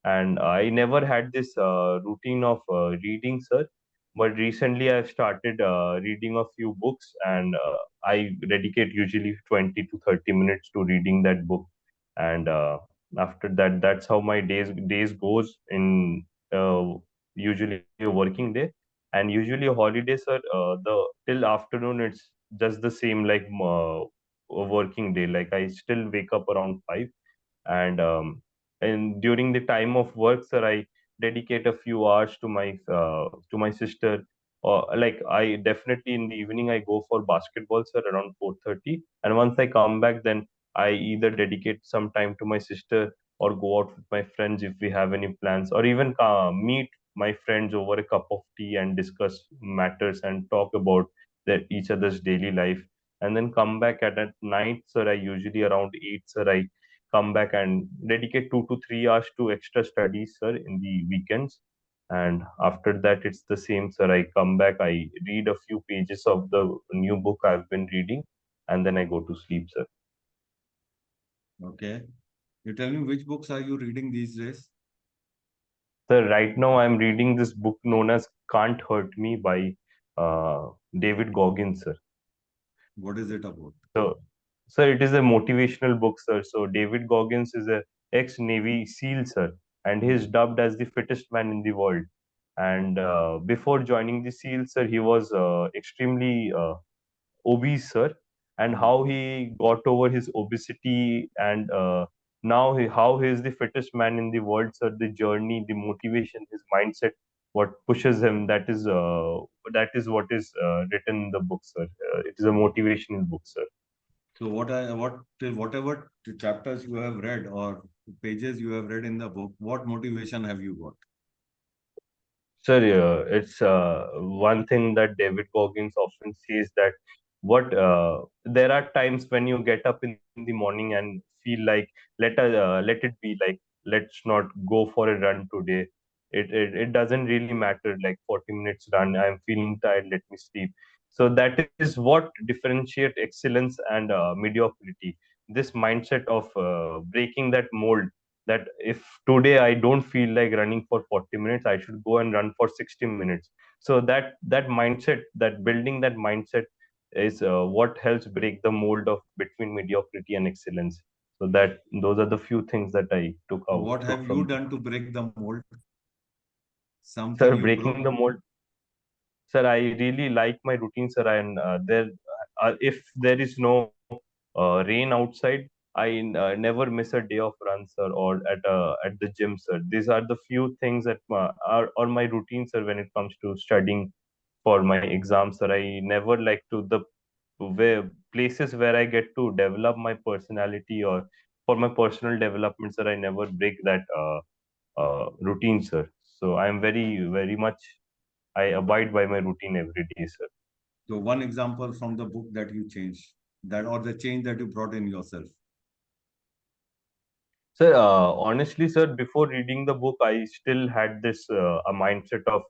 And I never had this routine of reading, sir. But recently I've started reading a few books, and I dedicate usually 20 to 30 minutes to reading that book. And after that, that's how my days goes in usually a working day. And usually a holiday, sir, the till afternoon it's just the same like a working day. Like I still wake up around 5, and during the time of work, sir, I dedicate a few hours to my sister. Like I definitely in the evening I go for basketball, sir, around 4:30, and once I come back, then I either dedicate some time to my sister or go out with my friends if we have any plans, or even meet my friends over a cup of tea and discuss matters and talk about each other's daily life. And then come back at night, sir, I usually around 8, sir, I come back and dedicate 2 to 3 hours to extra studies, sir, in the weekends. And after that, it's the same, sir. I come back, I read a few pages of the new book I've been reading, and then I go to sleep, sir. Okay. You tell me, which books are you reading these days? Sir, right now I'm reading this book known as Can't Hurt Me by uh, David Goggins, sir. What is it about? So, sir, it is a motivational book, sir. So David Goggins is a ex-Navy SEAL, sir, and he is dubbed as the fittest man in the world. And before joining the SEAL, sir, he was extremely obese, sir, and how he got over his obesity, and now how he is the fittest man in the world, sir. The journey, the motivation, his mindset, what pushes him, that is what is written in the book, sir. It is a motivational book, sir. So whatever chapters you have read or pages you have read in the book, what motivation have you got? Sir, it's one thing that David Goggins often says, that what there are times when you get up in the morning and feel like let it be, like let's not go for a run today. It doesn't really matter. Like 40 minutes run, I'm feeling tired. Let me sleep. So that is what differentiate excellence and mediocrity. This mindset of breaking that mold, that if today I don't feel like running for 40 minutes, I should go and run for 60 minutes. So that mindset, that building that mindset is what helps break the mold of between mediocrity and excellence. So that those are the few things that I What took have you from. done to break the mold? Something Sir, you breaking broke? the mold. sir, I really like my routine, sir. And if there is no rain outside, never miss a day of run, sir, or at the gym, sir. These are the few things that are my routine, sir, when it comes to studying for my exams, sir. I never like to the where places where I get to develop my personality or for my personal development, sir. I never break that routine, sir. So I am very much I abide by my routine every day, sir. So one example from the book that you changed, that or the change that you brought in yourself. Sir, honestly, sir, before reading the book, I still had this a mindset of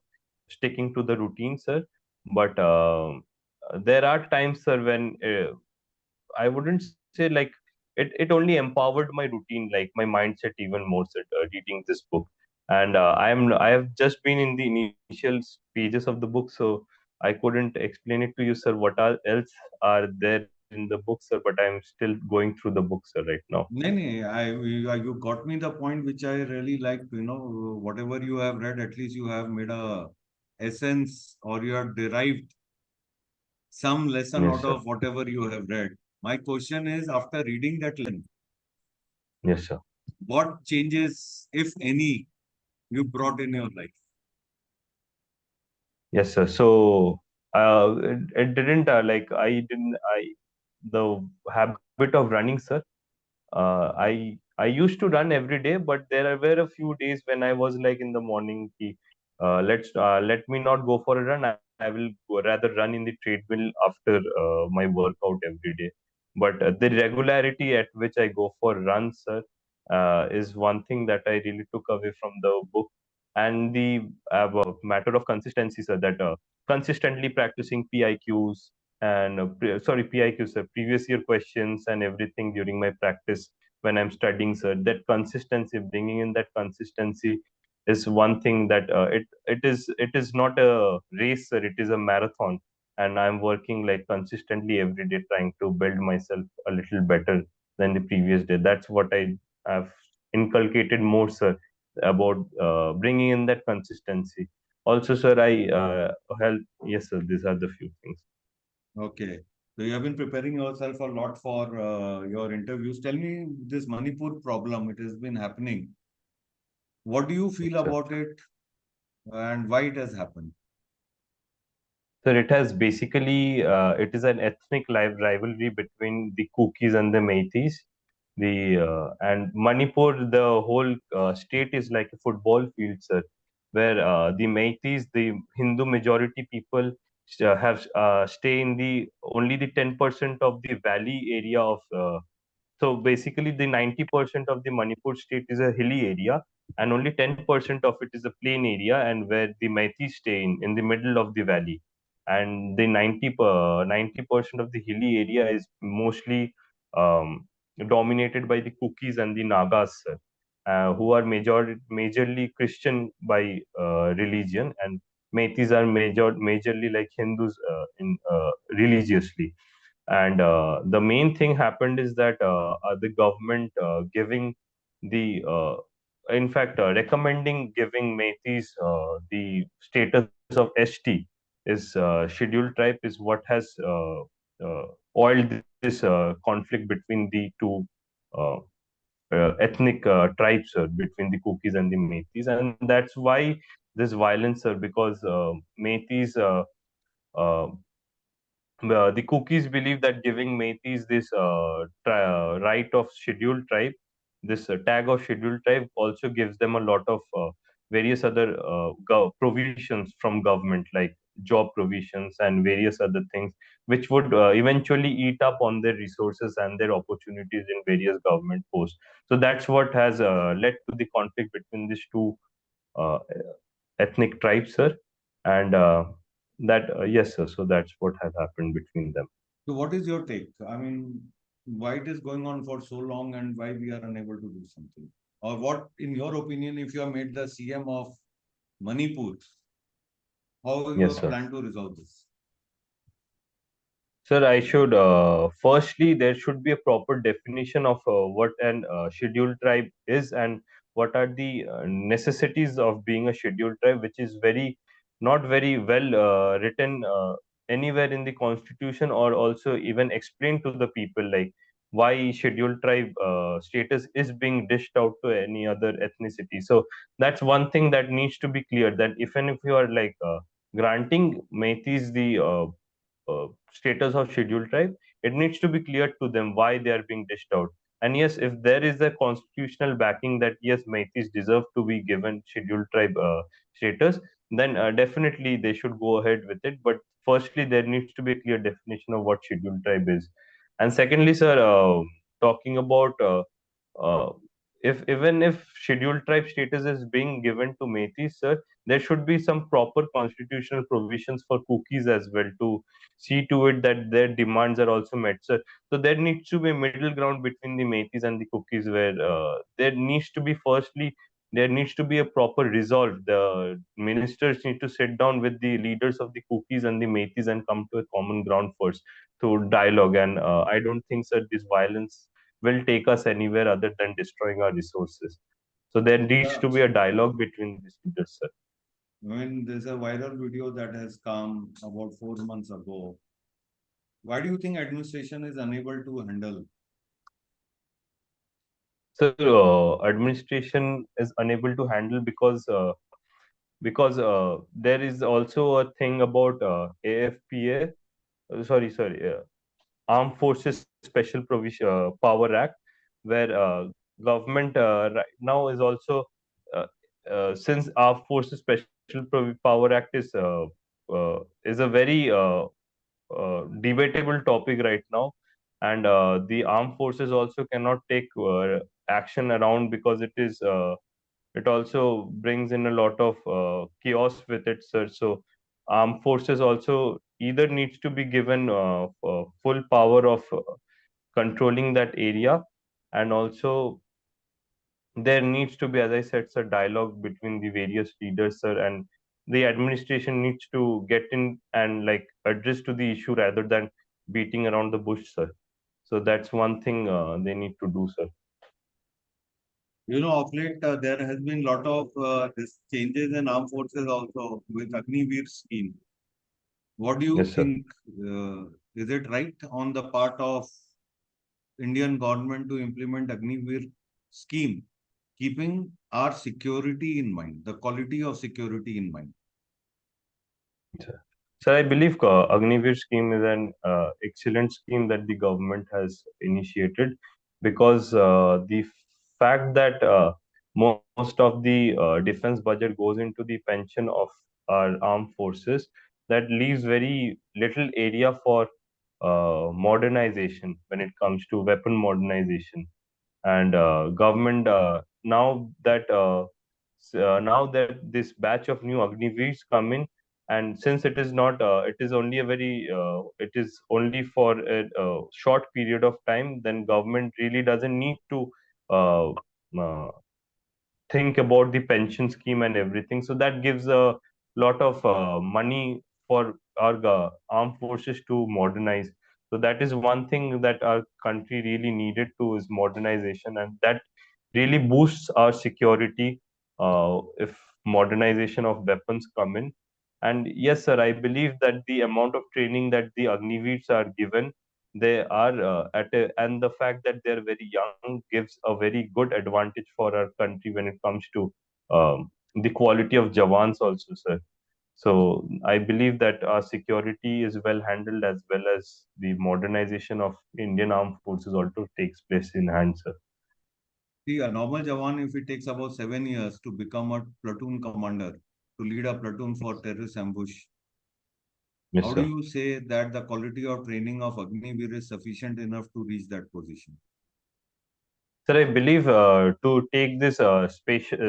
sticking to the routine, sir. But there are times, sir, when I wouldn't say like it only empowered my routine, like my mindset even more, sir, reading this book. And I have just been in the initial pages of the book, so I couldn't explain it to you, sir. What are else are there in the book, sir? But I'm still going through the book, sir, right now. You got me the point which I really liked. Whatever you have read, at least you have made a essence or you have derived some lesson Yes, out sir. of whatever you have read. My question is, after reading that lesson, Yes, sir. what changes, if any, you brought in your life? Yes, sir. So it didn't like I didn't I the habit of running, sir. I used to run every day, but were a few days when I was like in the morning, let me not go for a run. I will rather run in the treadmill after my workout every day. But the regularity at which I go for runs, sir, is one thing that I really took away from the book, and the matter of consistency, sir. That consistently practicing PIQs and PIQs, sir, previous year questions and everything during my practice when I'm studying, sir. That consistency, bringing in that consistency, is one thing that it is not a race, sir. It is a marathon, and I'm working like consistently every day, trying to build myself a little better than the previous day. That's what I have inculcated more, sir, about bringing in that consistency. Also, sir, I help. Yes, sir. These are the few things. Okay. So you have been preparing yourself a lot for your interviews. Tell me this Manipur problem, it has been happening. What do you feel Sir. about it and why it has happened? So it has basically it is an ethnic rivalry between the Kukis and the Meiteis. The and Manipur, the whole state is like a football field, sir, where the Meiteis, the Hindu majority people, have stay in the only the 10% of the valley area of. So basically, the 90% of the Manipur state is a hilly area, and only 10% of it is a plain area, and where the Meiteis stay in the middle of the valley. And the 90% of the hilly area is mostly dominated by the Kukis and the Nagas, sir, who are majorly Christian by religion, and Meiteis are majorly like Hindus in religiously. And the main thing happened is that the government giving the in fact recommending giving Meiteis the status of ST is scheduled tribe is what has oiled this conflict between the two uh, ethnic tribes, between the Kukis and the Meiteis, and that's why this violence, because Meiteis the Kukis believe that giving Meiteis this right of scheduled tribe, this tag of scheduled tribe, also gives them a lot of various other provisions from government, like job provisions and various other things, which would eventually eat up on their resources and their opportunities in various government posts. So that's what has led to the conflict between these two uh, ethnic tribes, sir. And that yes, sir. So that's what has happened between them. So what is your take? I mean, why it is going on for so long and why we are unable to do something? Or what, in your opinion, if you are made the CM of Manipur, how you Yes, have sir. planned to resolve this? Sir, I should firstly there should be a proper definition of what an scheduled tribe is and what are the necessities of being a scheduled tribe, which is very not very well written anywhere in the constitution, or also even explained to the people, like why scheduled tribe status is being dished out to any other ethnicity. So that's one thing that needs to be clear, that even if you are like granting Meiteis the status of scheduled tribe, it needs to be clear to them why they are being dished out. And yes, if there is a constitutional backing that yes, Meiteis deserve to be given scheduled tribe status, then definitely they should go ahead with it. But firstly, there needs to be a clear definition of what scheduled tribe is. And secondly, sir, talking about uh, if even if scheduled tribe status is being given to Meiteis, sir, there should be some proper constitutional provisions for cookies as well, to see to it that their demands are also met, sir. So there needs to be a middle ground between the Meiteis and the cookies, where there needs to be firstly there needs to be a proper resolve. The ministers need to sit down with the leaders of the cookies and the Meiteis and come to a common ground first to dialogue. And I don't think, sir, this violence will take us anywhere other than destroying our resources. So there needs Yeah. to be a dialogue between these leaders, sir. When there's a viral video that has come about 4 months ago, why do you think administration is unable to handle? So administration is unable to handle because there is also a thing about AFPA, Armed Forces Special Provision Power Act, where government right now is also uh, since Armed Forces Special Power Act is a very debatable topic right now, and the armed forces also cannot take action around, because it also brings in a lot of chaos with it, sir. So armed forces also either needs to be given full power of controlling that area, and also there needs to be, as I said, sir, dialogue between the various leaders, sir, and the administration needs to get in and like address to the issue rather than beating around the bush, sir. So that's one thing they need to do, sir. You know, of late there has been a lot of this changes in armed forces also with Agniveer scheme. What do you Yes, sir. think? Is it right on the part of Indian government to implement Agniveer scheme, keeping our security in mind, the quality of security in mind? Sir, I believe Agniveer scheme is an excellent scheme that the government has initiated, because the fact that most of the defense budget goes into the pension of our armed forces, that leaves very little area for modernization when it comes to weapon modernization. And government now that this batch of new Agniveers come in, and since it is not it is only a very it is only for a short period of time, then government really doesn't need to uh, uh, think about the pension scheme and everything. So that gives a lot of money for our armed forces to modernize. So that is one thing that our country really needed to, is modernization, and that really boosts our security if modernization of weapons come in. And yes, sir, I believe that the amount of training that the Agniveers are given, they are and the fact that they're very young gives a very good advantage for our country when it comes to the quality of Jawans also, sir. So I believe that our security is well handled, as well as the modernization of Indian armed forces also takes place in hand, sir. See, a normal Jawan, if it takes about 7 years to become a platoon commander, to lead a platoon for terrorist ambush, Yes, how do sir. you say that the quality of training of Agniveer is sufficient enough to reach that position? Sir, I believe to take this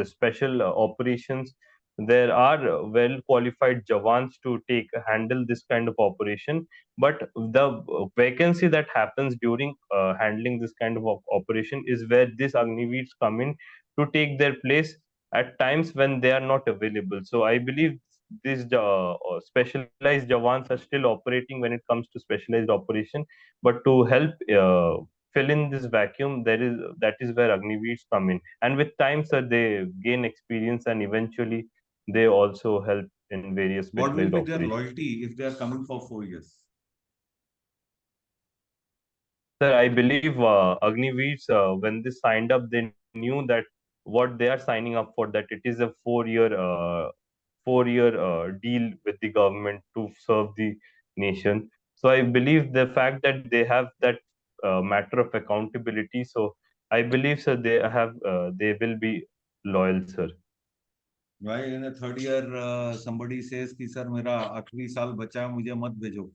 special operations, there are well qualified Jawans to take handle this kind of operation. But the vacancy that happens during handling this kind of operation is where these Agniveers come in to take their place at times when they are not available. So I believe these specialized Jawans are still operating when it comes to specialized operation. But to help fill in this vacuum, that is where Agniveers come in, and with time, sir, they gain experience, and eventually they also help in various What will specialized be their operations. loyalty if they are coming for 4 years? Sir, I believe Agniveers, when they signed up, they knew that what they are signing up for, that it is a 4-year deal with the government to serve the nation. So I believe the fact that they have that matter of accountability. So I believe, sir, they will be loyal, sir. Why in a third year somebody says कि sir मेरा आखिरी साल बचा है मुझे मत भेजो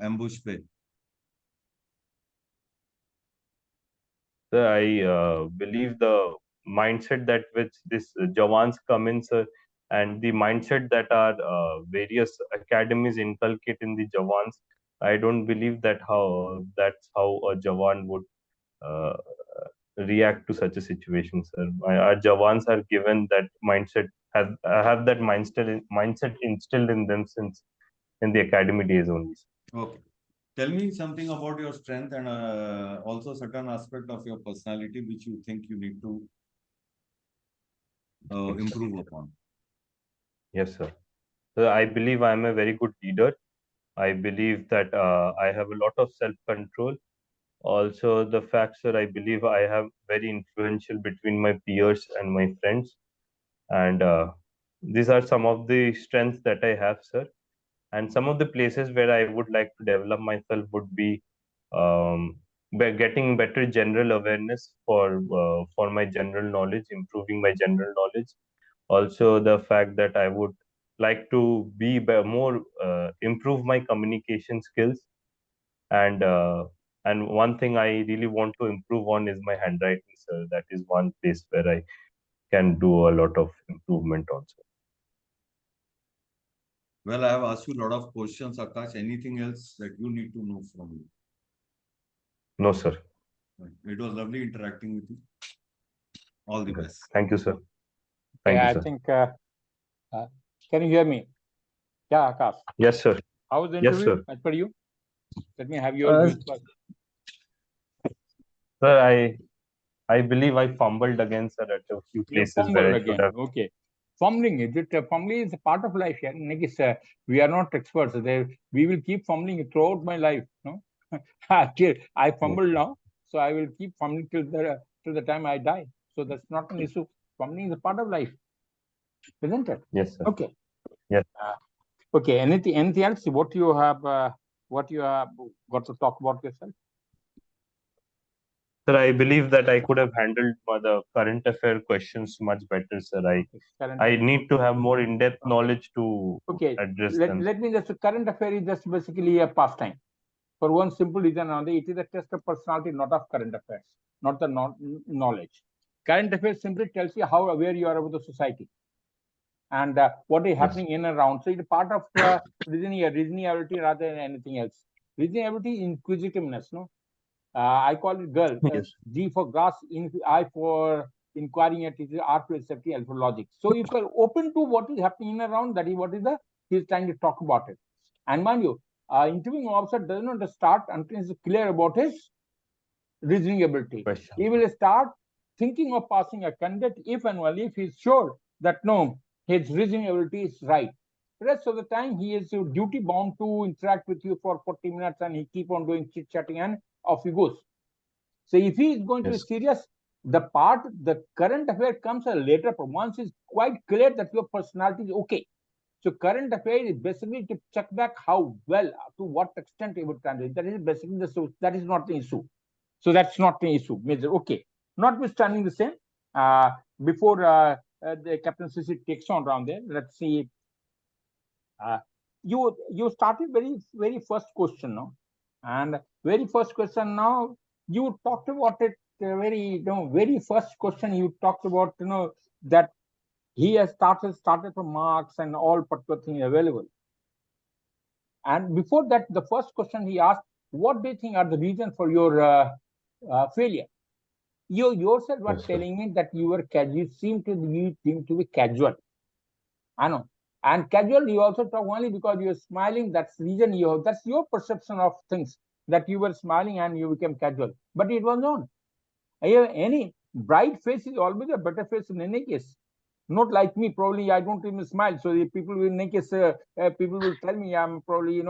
ambush पे? Sir, I believe the mindset that which this Jawans come in, sir, and the mindset that our various academies inculcate in the Jawans, I don't believe that's how a Jawan would uh, react to such a situation, sir. Our Jawans are given that mindset, have that mindset instilled in them since in the academy days only. Okay. Tell me something about your strength and also certain aspect of your personality which you think you need to improve upon. Yes, sir. So I believe I am a very good leader. I believe that I have a lot of self-control. Also, the fact, sir, I believe I have very influential between my peers and my friends. And these are some of the strengths that I have, sir. And some of the places where I would like to develop myself would be by getting better general awareness for my general knowledge, improving my general knowledge. Also, the fact that I would like to more improve my communication skills, and one thing I really want to improve on is my handwriting, sir. That is one place where I can do a lot of improvement also. Well, I have asked you a lot of questions, Akash. Anything else that you need to know from me? No, sir. It was lovely interacting with you. All the best. Thank you, sir. Thank Yeah, you, I sir. think, can you hear me? Yeah, Akash. Yes, sir. How was the Yes, interview sir. as per you? Let me have your views first. Sir, I believe I fumbled again, sir, at a few You places fumbled where I should again. have. Okay. Fumbling, is it? Fumbling is a part of life. Yeah, we are not experts. We will keep fumbling throughout my life. No, I fumble now, so I will keep fumbling till the time I die. So that's not an issue. Fumbling is a part of life, isn't it? Yes, sir. Okay. Yes. Okay. Anything else? What you have got to talk about yourself? Sir, I believe that I could have handled the current affair questions much better, sir. I need to have more in-depth knowledge to address them. Let me just, current affair is just basically a pastime. For one simple reason only, it is a test of personality, not of current affairs, not the knowledge. Current affairs simply tells you how aware you are about the society and what is happening in and around. So it's part of reasonability rather than anything else. Reasonability, inquisitiveness, no? I call it girl. G for grass, I for inquiring at it, R for safety, L for logic. So if you're open to what is happening in and around, that is what is he's trying to talk about it. And mind you, interviewing officer does not start until he's clear about his reasoning ability. He will start thinking of passing a candidate if and only if he's sure that no, his reasoning ability is right. The rest of the time, he is duty bound to interact with you for 40 minutes and he keep on doing chit-chatting and off he goes. So if he is going to be serious, the current affair comes a later. Once it's quite clear that your personality is okay. So current affair is basically to check back how well, to what extent you would translate. That is basically that is not the issue. So that's not the issue. Okay. Notwithstanding the same, before the Captain CC takes on around there, let's see. You started very first question now, and very first question now you talked about it very first question you talked about that he has started from Marx and all particular things available. And before that, the first question he asked, what do you think are the reasons for your failure? You yourself were telling me that you seem to be casual. I know. And casual, you also talk only because you're smiling. That's the reason that's your perception of things, that you were smiling and you became casual. But it was not. Any bright face is always a better face in any case. Not like me, probably I don't even smile. So the people will make us, people will tell me I'm probably,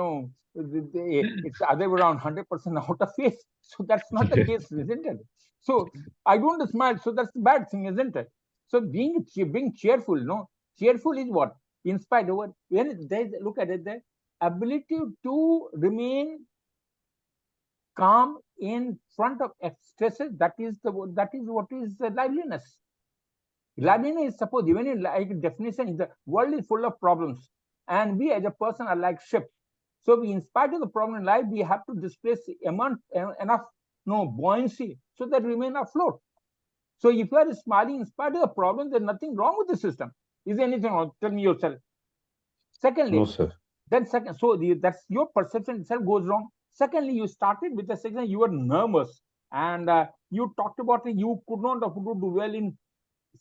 it's other way around 100% out of face. So that's not the case, isn't it? So I don't smile. So that's the bad thing, isn't it? So being cheerful, cheerful is what? In spite of what? When they look at it, the ability to remain calm in front of stresses, that is what is liveliness. Liveliness is, suppose even in like definition, the world is full of problems, and we as a person are like ships. So we, in spite of the problem in life, we have to display enough buoyancy so that we remain afloat. So if you are smiling in spite of the problem, there's nothing wrong with the system. Is there anything wrong? Tell me yourself. Secondly, No, sir. then second, so that's your perception itself goes wrong. Secondly, you started with the section, you were nervous, and you talked about it, you could not do well in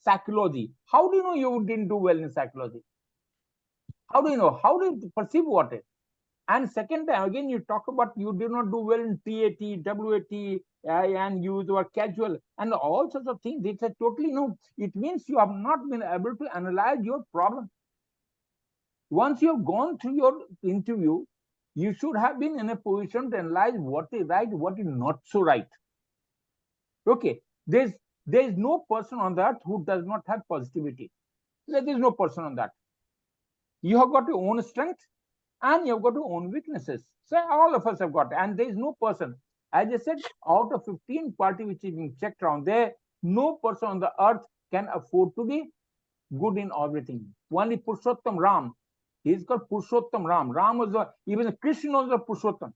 psychology. How do you know you didn't do well in psychology? How do you know? How do you perceive what it? And second time again, you talk about you did not do well in TAT, WAT, and you were casual, and all sorts of things. It's a totally no. It means you have not been able to analyze your problem. Once you have gone through your interview, you should have been in a position to analyze what is right, what is not so right. Okay, there is no person on the earth who does not have positivity. There is no person on that. You have got your own strength and you have got your own weaknesses. So all of us have got, and there is no person. As I said, out of 15 parties which is being checked around there, no person on the earth can afford to be good in everything. Only Purushottam Ram. He's called Purushottam Ram. Ram was even Krishna was a Purushottam.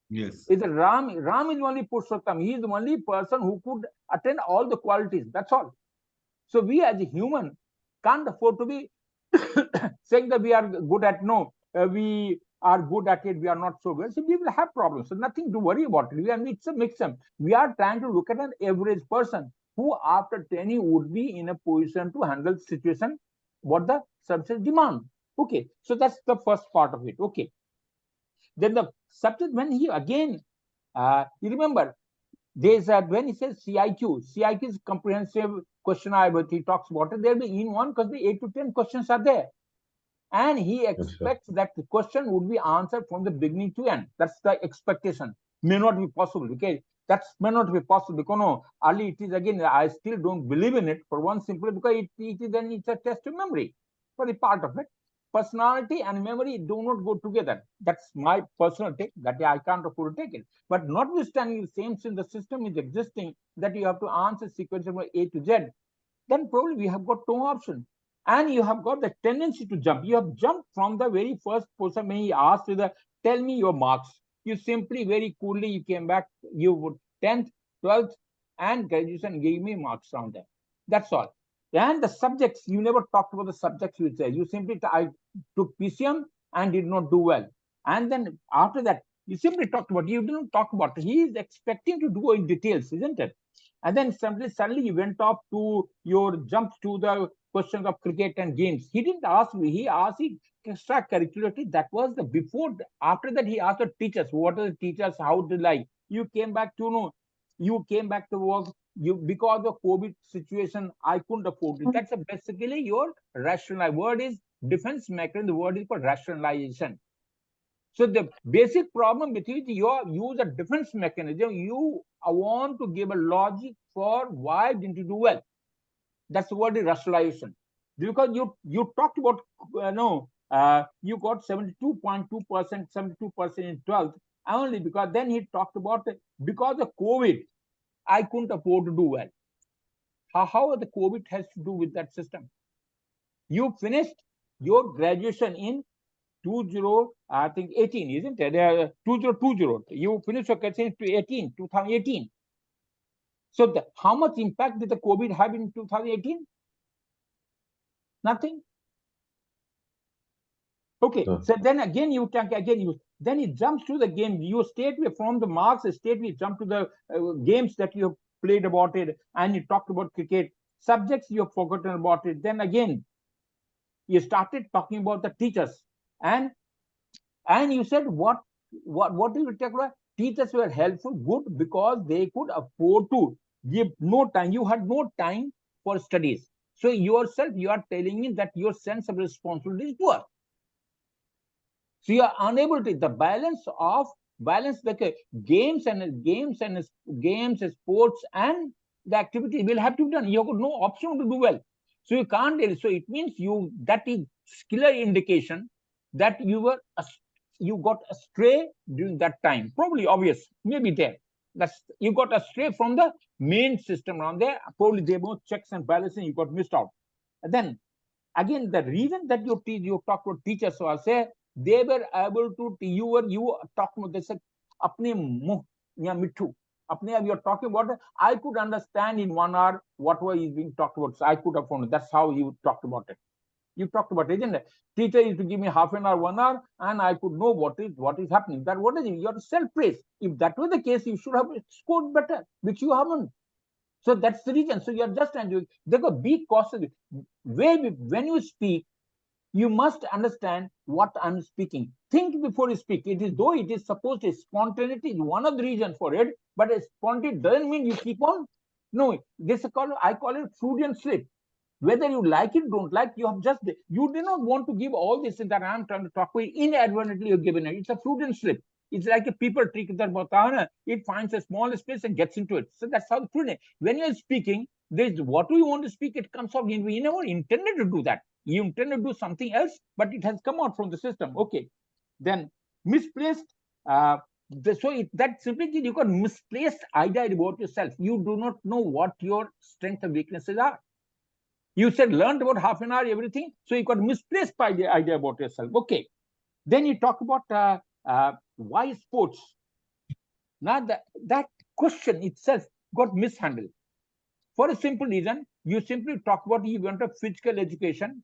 Yes. Is Ram is only Purushottam. He is the only person who could attain all the qualities. That's all. So we as a human can't afford to be saying that we are good at we are good at it, we are not so good. So we will have problems. So nothing to worry about it. It's a mix-up. We are trying to look at an average person who after training would be in a position to handle the situation, what the subject demand. Okay, so that's the first part of it. Okay. Then the subject, when he again, you remember, there's when he says CIQ is comprehensive questionnaire, but he talks about it. There'll be in one because the 8 to 10 questions are there. And he expects that the question would be answered from the beginning to end. That's the expectation. May not be possible. Okay, that may not be possible because no, early it is again. I still don't believe in it for one simply because it's a test of memory for the part of it. Personality and memory do not go together. That's my personal take. That I can't afford to take it. But notwithstanding the same since the system is existing that you have to answer sequence from A to Z, then probably we have got no option. And you have got the tendency to jump. You have jumped from the very first person when he asked you tell me your marks. You simply very coolly, you came back, you would 10th, 12th, and graduation gave me marks around there. That's all. And the subjects, you never talked about the subjects you say. You simply, I took PCM and did not do well. And then after that, you simply talked about, you didn't talk about it. He is expecting to do in details, isn't it? And then suddenly you went off to your jump to the questions of cricket and games. He didn't ask me. He asked me extracurricularity. That was the before. After that, he asked the teachers, what are the teachers? How did I? You came back to know. You came back to work. Because of COVID situation, I couldn't afford it. That's basically your rational word is defense mechanism. The word is called rationalization. So the basic problem with it, you use a defense mechanism. You want to give a logic for why didn't you do well. That's the word is rationalization. Because you talked about you got 72.2%, 72% in 12th only because then he talked about because of COVID, I couldn't afford to do well. How the COVID has to do with that system? You finished your graduation in 2018, isn't it? 2020. You finished your graduation in 2018. So how much impact did the COVID have in 2018? Nothing. Okay, so then again then it jumps to the game. You stayed from the marks, we jump to the games that you have played about it, and you talked about cricket. Subjects you have forgotten about it. Then again, you started talking about the teachers, and you said what do you take? Teachers were helpful, good because they could afford to give no time. You had no time for studies. So yourself, you are telling me that your sense of responsibility is poor. So you are unable to the balance the games and sports and the activity will have to be done. You have got no option to do well. So you can't. So it means that is clear indication that you got astray during that time. Probably obvious, maybe there. You got astray from the main system around there. Probably there were checks and balances. You got missed out. And then again, the reason that you talk about teachers, so I say they were able to you talk about this apne muh ya mithu apne you are talking about. I could understand in 1 hour what was being talked about. So I could have found that's how you talked about it. You talked about it, isn't it? Teacher used to give me half an hour, 1 hour, and I could know what is happening. That what is it? You have self-praise. If that was the case, you should have scored better, which you haven't. So that's the reason. So you are just trying to be cautious. When you speak, you must understand what I'm speaking. Think before you speak. It is though it is supposed to spontaneity is one of the reasons for it, but a spontaneity doesn't mean you keep on. No, I call it Freudian slip. Whether you like it, don't like, you do not want to give all this that I'm trying to talk about. Inadvertently you're given it. It's a Freudian slip. It's like a people trick that it finds a small space and gets into it. So that's how the Freudian. When you're speaking, there's what do you want to speak, it comes out. You never intended to do that. You intended to do something else, but it has come out from the system. Okay. Then misplaced that simply you got misplaced idea about yourself. You do not know what your strengths and weaknesses are. You said learned about half an hour, everything. So you got misplaced idea about yourself. Okay. Then you talk about why sports. Now that question itself got mishandled. For a simple reason, you simply talk about you want a physical education,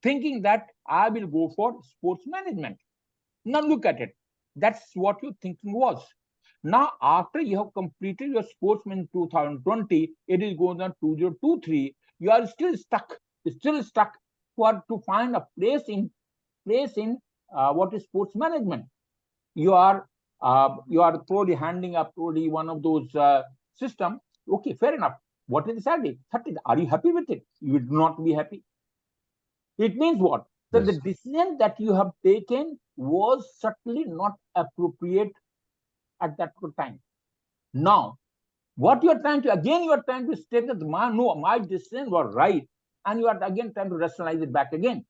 thinking that I will go for sports management. Now look at it. That's what your thinking was. Now, after you have completed your sportsman in 2020, it is going on 2023. You are still stuck to find a place in what is sports management. You are probably handing up probably one of those systems. Okay, fair enough. What is the salary? 30. Are you happy with it? You will not be happy. It means what? That the decision that you have taken was certainly not appropriate at that time. Now, what you are trying to state that my decision was right, and you are again trying to rationalize it back again.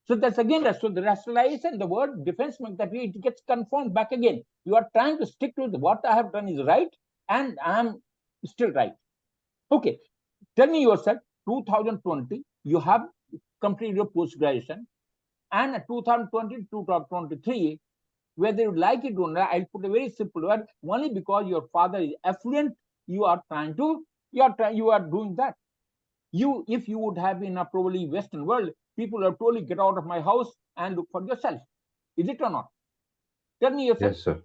So that's again so the rationalization, the word defense that way it gets confirmed back again. You are trying to stick to what I have done is right, and I am still right. Okay, tell me yourself. 2020, you have completed your post-graduation, and 2020 2023. Whether you like it or not, I'll put a very simple word. Only because your father is affluent, you are doing that. If you would have been a probably Western world, people are totally get out of my house and look for yourself. Is it or not? Tell me yourself. Yes, sir.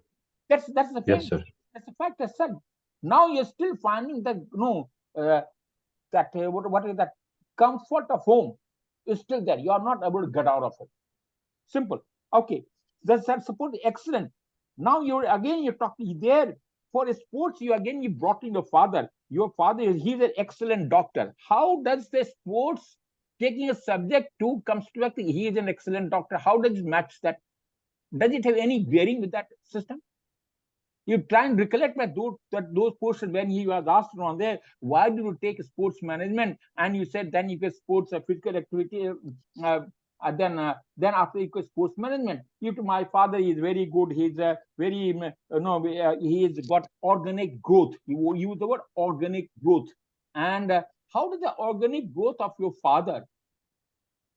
That's the fact. Yes, sir. That's the fact. That's said. Now you're still finding that what is that comfort of home is still there. You are not able to get out of it. Simple. Okay. That's support excellent. Now you're talking there for sports. You brought in your father. Your father he's an excellent doctor. How does the sports taking a subject to comes to acting? He is an excellent doctor. How does it match that? Does it have any bearing with that system? You try and recollect those portions when he was asked on there, why do you take sports management? And you said then you get sports physical activity. Then after you get sports management, my father is very good. He's he's got organic growth. You use the word organic growth. And how does the organic growth of your father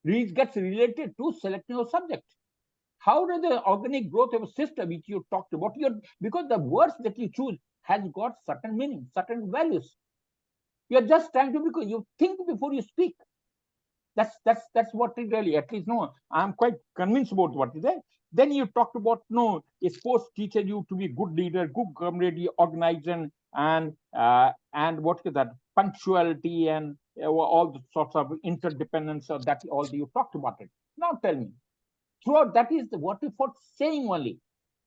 gets related to selecting your subject? How does the organic growth of a system which you talked about? Because the words that you choose has got certain meaning, certain values. You're just trying to because you think before you speak. That's what it really, at least I'm quite convinced about what is there. Then you talked about a sports teacher you to be good leader, good camaraderie, organization, and what is that, punctuality, and all the sorts of interdependence of that. All you talked about it. Now tell me, throughout that is what you for saying only.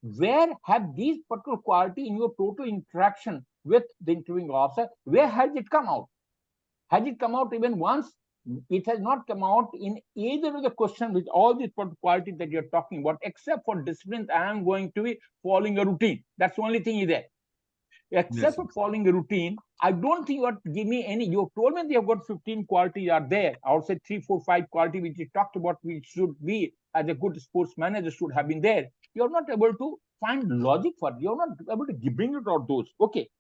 Where have these particular quality in your total interaction with the interviewing officer? Where has it come out? Has it come out even once? It has not come out in either of the question with all these qualities that you're talking about, except for discipline. I am going to be following a routine. That's the only thing is there. Except for following a routine, I don't think you have to give me any. You told me you have got 15 qualities are there. I would say 3, 4, 5 quality which you talked about, which should be as a good sports manager should have been there. You're not able to find logic for it. You're not able to bring it out those. Okay.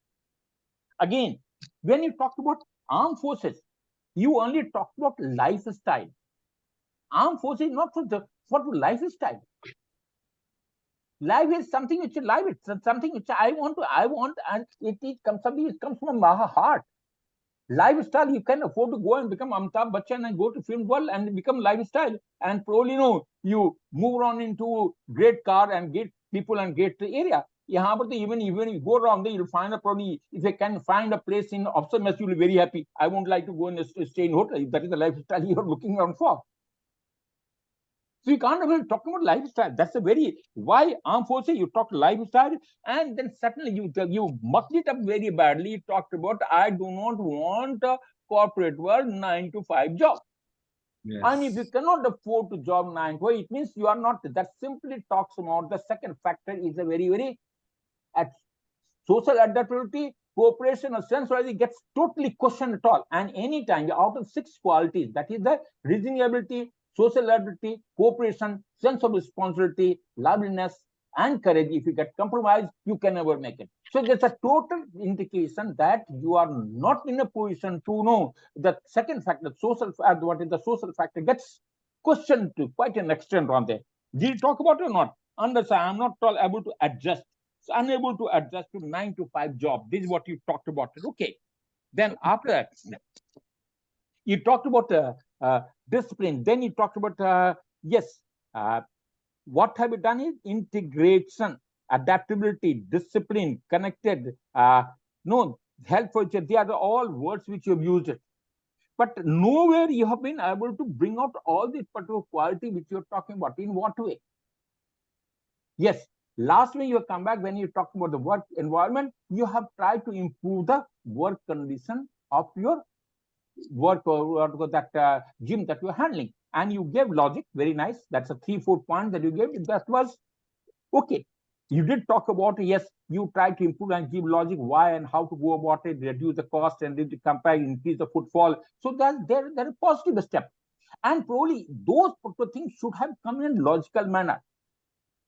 Again, when you talk about armed forces, you only talk about lifestyle. Armed forces not for the lifestyle. Life is something which is life. It's something which I want, and it comes from my heart. Lifestyle, you can afford to go and become Amitabh Bachchan and go to film world and become lifestyle, and probably you move on into great car and great people and great area. Even you go around there, you'll find probably, if you can find a place in officer mess, you'll be very happy. I won't like to go and stay in hotel. That is the lifestyle you're looking around for. So you can't even talk about lifestyle. That's a very, why armed forces, you talk lifestyle, and then suddenly you mucked it up very badly. You talked about, I do not want a corporate world 9 to 5 job. Yes. And if you cannot afford to job 9 to 5, it means you are not, that simply talks about the second factor is a very, very social adaptability, cooperation, or sensuality gets totally questioned at all. And anytime out of 6 qualities, that is the reasonability, social ability, cooperation, sense of responsibility, loveliness, and courage. If you get compromised, you can never make it. So there's a total indication that you are not in a position to know the second factor, what is the social factor, gets questioned to quite an extent on there. Did you talk about it or not? Unless I am not able to adjust, so unable to adjust to 9 to 5 job. This is what you talked about. Okay. Then after that, you talked about discipline. Then you talked about, what have you done is integration, adaptability, discipline, connected, help for each other. They are all words which you have used it. But nowhere you have been able to bring out all this particular quality which you're talking about. In what way? Yes, last way you have come back when you talked about the work environment, you have tried to improve the work condition of your work or that gym that you're handling, and you gave logic. Very nice. That's a 3-4 point that you gave. That was okay. You did talk about, yes, you try to improve and give logic why and how to go about it, reduce the cost, and then to compare, increase the footfall. So that's there a positive step, and probably those things should have come in logical manner.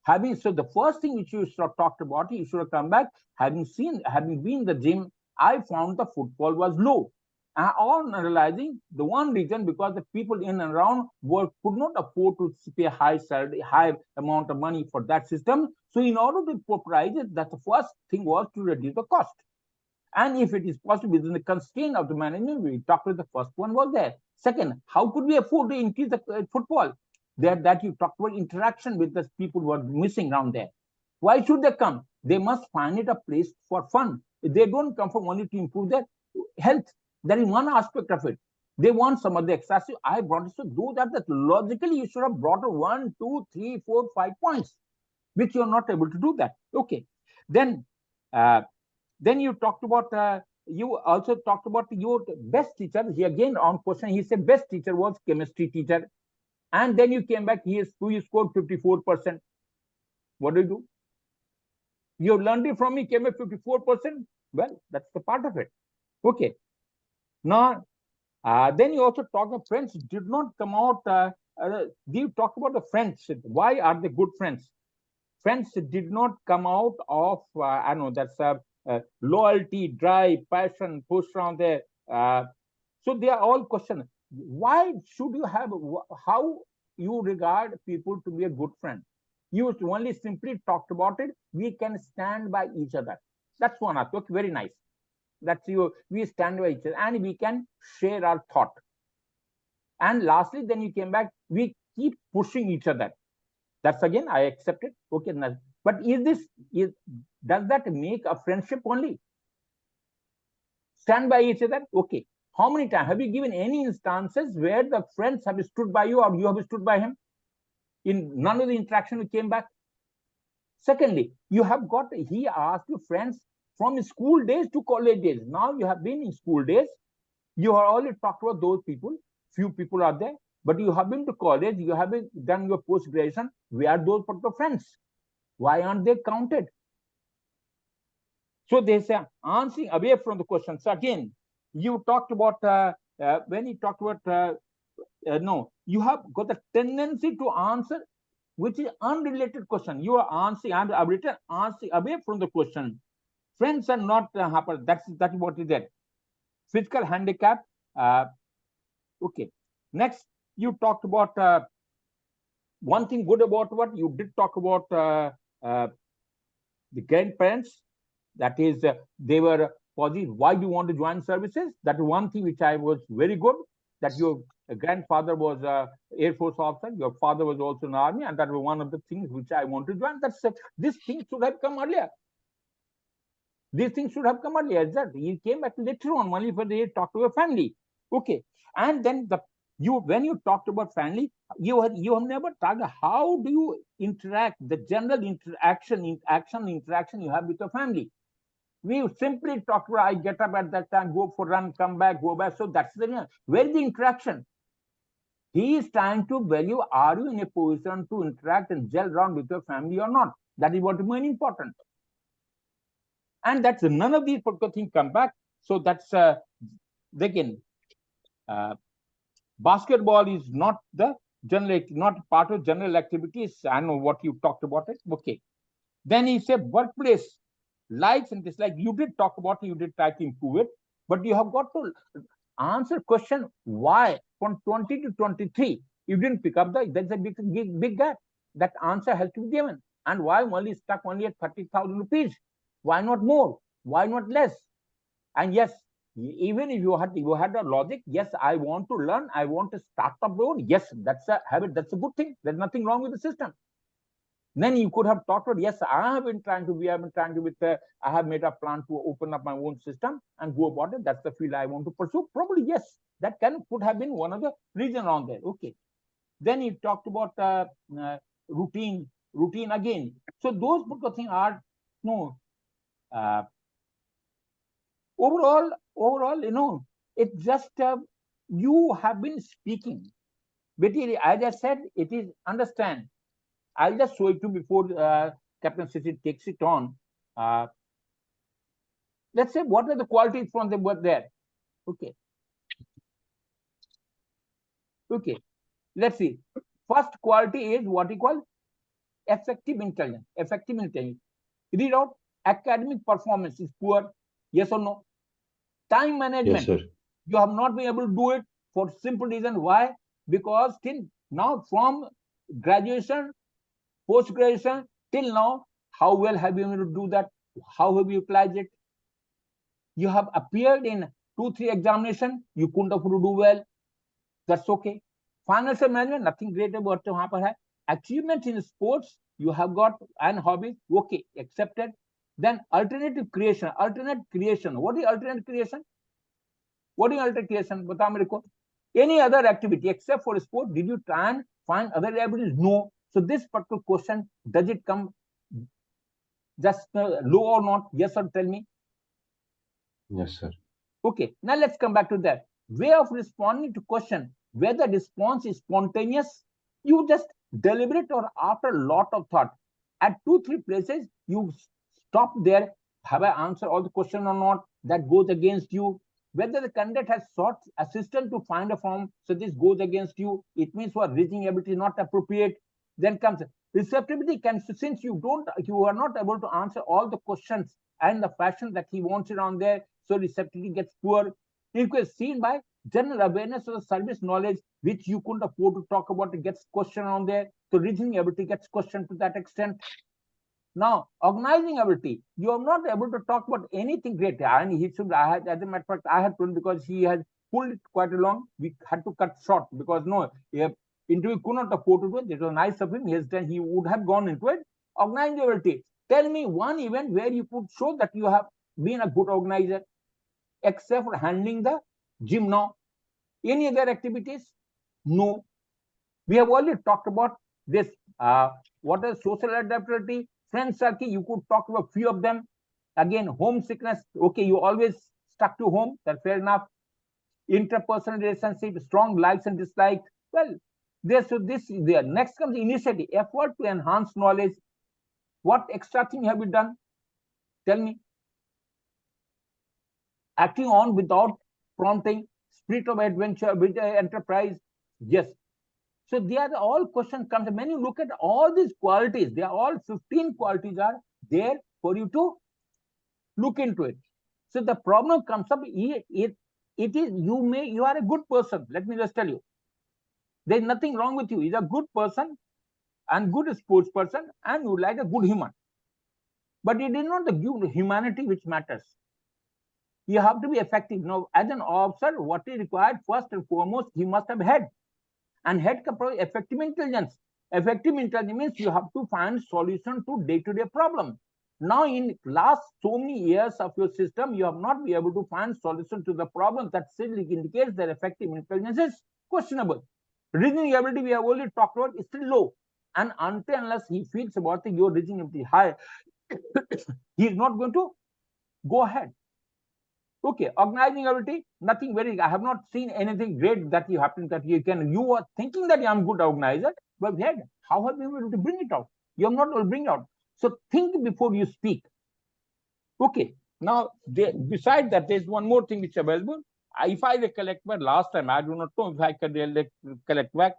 So the first thing which you should have talked about, you should have come back, having been in the gym, I found the footfall was low. On realizing the one reason, because the people in and around work could not afford to pay high salary, high amount of money for that system. So in order to popularize it, that the first thing was to reduce the cost. And if it is possible within the constraint of the management, we talked about the first one was there. Second, how could we afford to increase the footfall? That you talked about interaction with the people who are missing around there. Why should they come? They must find it a place for fun. They don't come for only to improve their health. That is one aspect of it. They want some of the excessive. I brought it to do that logically you should have brought a 1, 2, 3, 4, 5 points, which you're not able to do that. Okay. Then you talked about, you also talked about your best teacher. He again on question, he said best teacher was chemistry teacher. And then you came back, you scored 54%. What do you do? You learned it from me, came at 54%. Well, that's the part of it. Okay. Now, then you also talk of friends did not come out. You talk about the friends. Why are they good friends? Friends did not come out of, I know that's loyalty, drive, passion, push around there. So they are all questions. Why should you have, how you regard people to be a good friend? You only simply talked about it. We can stand by each other. That's one aspect. Very nice. That's we stand by each other and we can share our thought. And lastly, then you came back, we keep pushing each other. That's again, I accept it. Okay, but does that make a friendship only? Stand by each other? Okay. How many times have you given any instances where the friends have stood by you or you have stood by him? In none of the interaction we came back. Secondly, he asked you friends from school days to college days. Now you have been in school days. You have already talked about those people. Few people are there, but you have been to college, you have been done your post-graduation. Where are those particular friends? Why aren't they counted? So they say answering away from the question. So again, you talked about when you talked about no, you have got the tendency to answer which is unrelated question. You are answering, I've written answering away from the question. Friends are not happen. That's what is that. Physical handicap. Okay. Next, you talked about one thing good about what you did talk about the grandparents. That is, they were positive. Why do you want to join services? That is one thing which I was very good. That your grandfather was Air Force officer, your father was also in the army, and that was one of the things which I want to join. That's this thing should have come earlier. These things should have come earlier. That he came back later on, only for they talk to your family. Okay, and then when you talked about family, you have never talked how do you interact, the general interaction you have with your family. We simply talk about I get up at that time, go for run, come back, go back. So that's the where is the interaction? He is trying to value, are you in a position to interact and gel around with your family or not? That is what is more important. And that's none of these particular things come back. So that's again, basketball is not the not part of general activities. I know what you talked about it. Okay. Then he said workplace likes and dislikes. You did talk about it, you did try to improve it, but you have got to answer question why from 20 to 23 you didn't pick up there's a big gap. That answer has to be given. And why only stuck only at 30,000 rupees? Why not more? Why not less? And yes, even if you had a logic, yes, I want to learn, I want to start up road. Yes, that's a habit, that's a good thing. There's nothing wrong with the system. Then you could have talked about, yes, I have made a plan to open up my own system and go about it. That's the field I want to pursue. Probably, yes, that could have been one of the reasons on there. Okay. Then he talked about routine again. So those things are overall, it's just you have been speaking. But as I said, it is understand. I'll just show it to you before Captain Sisi takes it on. Let's say what are the qualities from the word there? Okay. Okay. Let's see. First quality is what you call effective intelligence. Effective intelligence. Read out. Academic performance is poor. Yes or no? Time management. Yes, sir. You have not been able to do it for simple reason. Why? Because till now, from graduation, post-graduation, till now, how well have you been able to do that? How have you utilized it? You have appeared in 2-3 examination, you couldn't afford to do well. That's okay. Financial management, nothing great about it. Achievements in sports, you have got, and hobbies, okay, accepted. Then alternative creation. Alternate creation. What is alternate creation? What is alternate creation? Any other activity except for sport, did you try and find other activities? No. So this particular question, does it come just low or not? Yes or tell me? Yes, sir. Okay. Now let's come back to that. Way of responding to question, whether response is spontaneous, you just deliberate or after a lot of thought. At 2-3 places, you stop there. Have I answered all the question or not? That goes against you. Whether the candidate has sought assistance to find a form, so this goes against you. It means your reasoning ability is not appropriate. Then comes receptivity. Since you are not able to answer all the questions and the fashion that he wants it on there, so receptivity gets poor. It is seen by general awareness of the service knowledge, which you couldn't afford to talk about. It gets questioned on there. So reasoning ability gets questioned to that extent. Now, organizing ability, you are not able to talk about anything great. And as a matter of fact, I had told because he had pulled it quite along. We had to cut short because interview could not afford to do it. It was nice of him. He would have gone into it. Organizing ability. Tell me one event where you could show that you have been a good organizer, except for handling the gym now. Any other activities? No. We have already talked about this. What is social adaptability? Friend circle, you could talk about a few of them. Again, homesickness. Okay, you always stuck to home. That's fair enough. interpersonal relationship, strong likes and dislikes. Well, there. Next comes initiative, effort to enhance knowledge. What extra thing have you done? Tell me. Acting on without prompting, spirit of adventure, with enterprise. Yes. So they are all questions comes. When you look at all these qualities, they are all 15 qualities are there for you to look into it. So the problem comes up. It is you are a good person. Let me just tell you, there is nothing wrong with you. He's a good person and good sports person, and you like a good human. But it is not the good humanity which matters. You have to be effective. Now, as an officer, what is required first and foremost, he must have head. And head can provide effective intelligence. Effective intelligence means you have to find solution to day-to-day problem. Now, in last so many years of your system, you have not been able to find solution to the problem. That still indicates that effective intelligence is questionable. Reasoning ability we have already talked about is still low. And until unless he feels about your reasoning ability high, he is not going to go ahead. Okay, organizing ability, nothing very, I have not seen anything great that you happen that you are thinking that I'm good organizer, but how have you been able to bring it out? You have not able to bring it out. So think before you speak. Okay, now beside that, there's one more thing which is available. If I recollect back last time, I do not know if I can recollect back.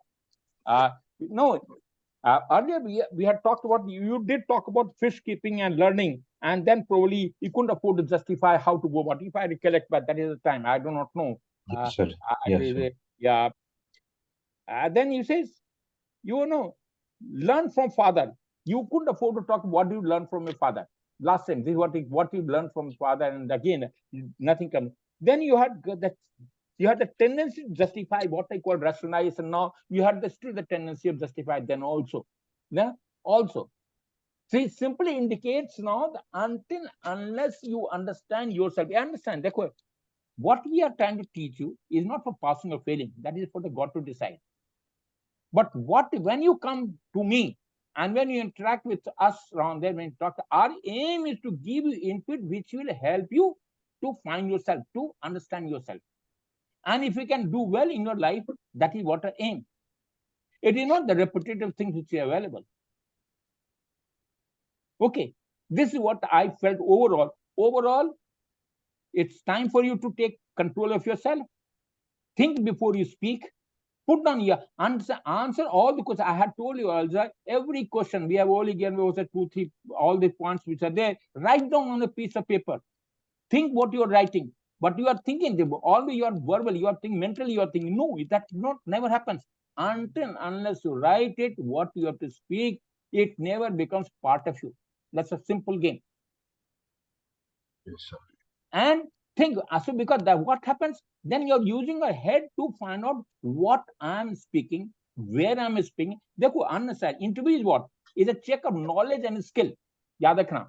Earlier we had talked about, you did talk about fish keeping and learning, and then probably you couldn't afford to justify how to go about it. If I recollect back, that is the time. I do not know. Yes, sir. Yes, sir. Yeah. Then he says, learn from father. You couldn't afford to talk what you learn from your father. Last time, this is what you learned from father, and again, nothing comes. Then you had the tendency to justify what I call rationalization. Now you had still the tendency of justify then also. Yeah, also. So it simply indicates now that unless you understand yourself, you understand. What we are trying to teach you is not for passing or failing. That is for the God to decide. But when you come to me and when you interact with us around there, when you talk, our aim is to give you input which will help you to find yourself, to understand yourself. And if you can do well in your life, that is what our aim. It is not the repetitive things which are available. Okay, this is what I felt overall. Overall, it's time for you to take control of yourself. Think before you speak. Put down your answer all the questions. I had told you also, every question we have only given was 2, 3, all the points which are there. Write down on a piece of paper. Think what you are writing. But you are thinking, always you are verbal, you are thinking mentally, you are thinking. No, that never happens. Unless you write it, what you have to speak, it never becomes part of you. That's a simple game. Yes, sir. And think, so because what happens, then you're using your head to find out what I'm speaking, where I'm speaking. Understand, interview is what? Is a check of knowledge and skill. Yaad rakhna.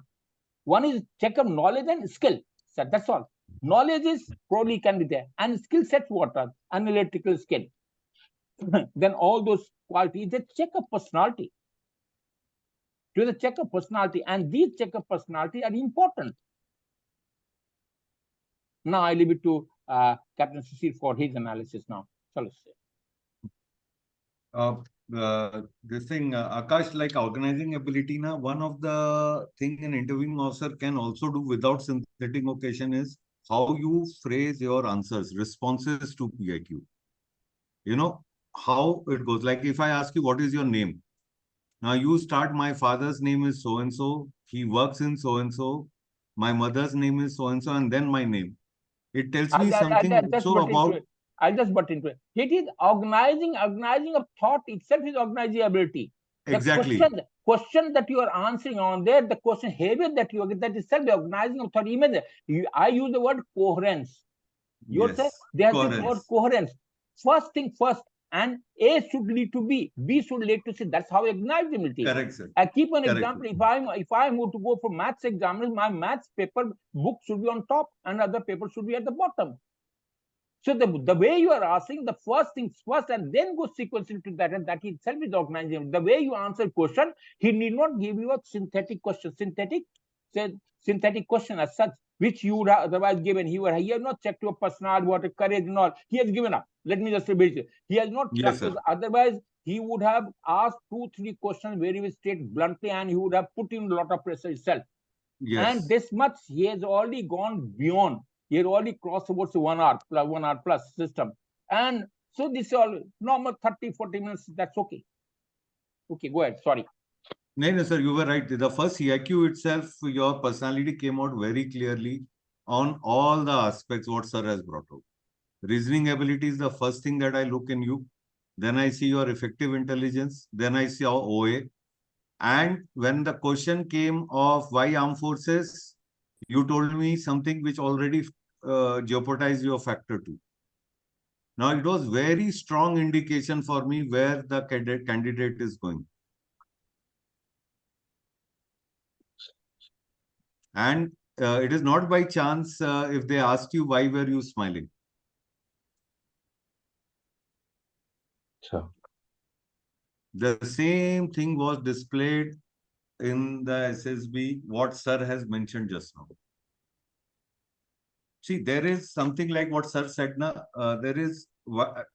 One is check of knowledge and skill. So that's all. Knowledge is probably can be there. And skill sets what are? Analytical skill. Then all those qualities, they check of personality. To the check of personality. And these check of personality are important. Now I leave it to Captain Cecil for his analysis now. So let's say. This thing, Akash, like organizing ability, na, one of the thing an interviewing officer can also do without synthetic occasion is how you phrase your answers, responses to PIQ. You know, how it goes. Like if I ask you, what is your name? Now you start, my father's name is so-and-so. He works in so-and-so. My mother's name is so-and-so, and then my name. It tells me something also about... I'll just butt into it. It is organizing of thought itself is organizability. Exactly. The question that you are answering on there, the question behavior that you are, that is self organizing of thought. I use the word coherence. You say there's the word coherence. First thing first, and A should lead to B, B should lead to C. That's how organizability. Correct, sir. I keep an example. If I move to go for maths examiners, my maths paper book should be on top, and other paper should be at the bottom. So the way you are asking, the first things first, and then go sequentially to that, and that itself is organizing. The way you answer question, he need not give you a synthetic question. Synthetic question as such. which you would have otherwise given. He has not checked your personality, what courage and all. He has given up. Let me just repeat it. He has not Yes, checked. sir. Otherwise, he would have asked 2-3 questions very straight, bluntly, and he would have put in a lot of pressure itself. Yes. And this much he has already gone beyond. He has already crossed towards 1 hour plus system. And so this is all normal 30-40 minutes. That's okay. Okay, go ahead. Sorry. No, sir, you were right. The first CIQ itself, your personality came out very clearly on all the aspects what sir has brought out. Reasoning ability is the first thing that I look in you. Then I see your effective intelligence. Then I see our OA. And when the question came of why armed forces, you told me something which already jeopardized your factor 2. Now, it was very strong indication for me where the candidate is going. And it is not by chance if they asked you, why were you smiling? Sure. The same thing was displayed in the SSB, what sir has mentioned just now. See, there is something like what sir said now. There is,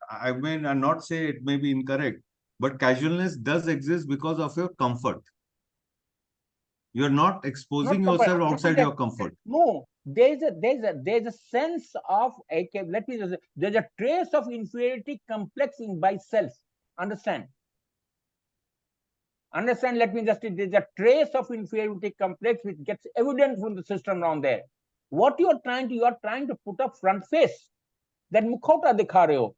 I mean, I'll not say it may be incorrect, but casualness does exist because of your comfort. You're not exposing yourself outside your comfort. No, there's a sense of, let me just say, there's a trace of inferiority complex in by self. Understand? Let me just say, there's a trace of inferiority complex which gets evident from the system around there. What you are trying to put up front face. That mukhota dikha rahe ho.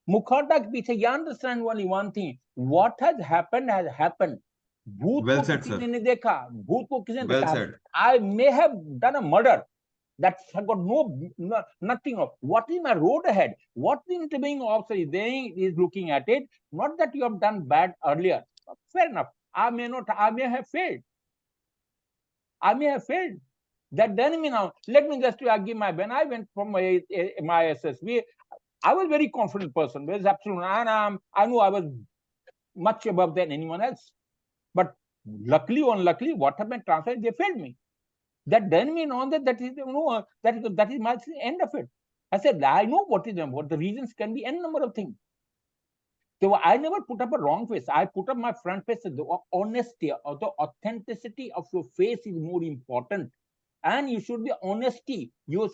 Mukhota ke piche, you understand only one thing. What has happened has happened. Bhoot Well ko said, kisi sir. ne dekha. Bhoot ko kisi ne Well dekha. said. I may have done a murder. That's got nothing of. What is my road ahead? What the interviewing officer is looking at it. Not that you have done bad earlier. Fair enough. I may have failed. That doesn't mean now. Let me just give my, when I went from my SSB, I was a very confident person. There's absolutely, and I knew I was much above than anyone else. But luckily or unluckily, what happened transfer, they failed me. That doesn't mean on that is that is my end of it. I said, I know what the reasons can be n number of things. So I never put up a wrong face. I put up my front face. The honesty or the authenticity of your face is more important. And you should be honesty. Your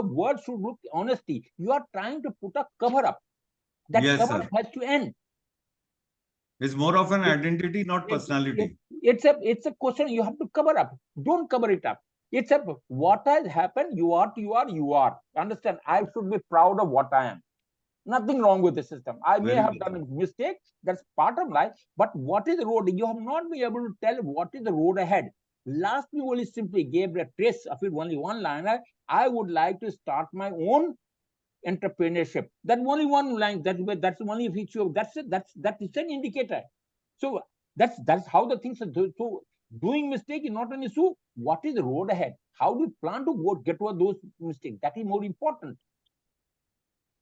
words should look honesty. You are trying to put a cover up. That Yes, cover sir. up has to end. It's more of an identity, not personality. It's a question you have to cover up. Don't cover it up. It's a what has happened. You are. Understand? I should be proud of what I am. Nothing wrong with the system. I may have done a mistake. That's part of life. But what is the road? You have not been able to tell what is the road ahead. Last we only simply gave a trace of it, only one liner. I would like to start my own entrepreneurship. That only one line. That's only a feature. That's an indicator. So that's how the things are. So doing mistake is not an issue. What is the road ahead? How do you plan to get over those mistakes? That is more important.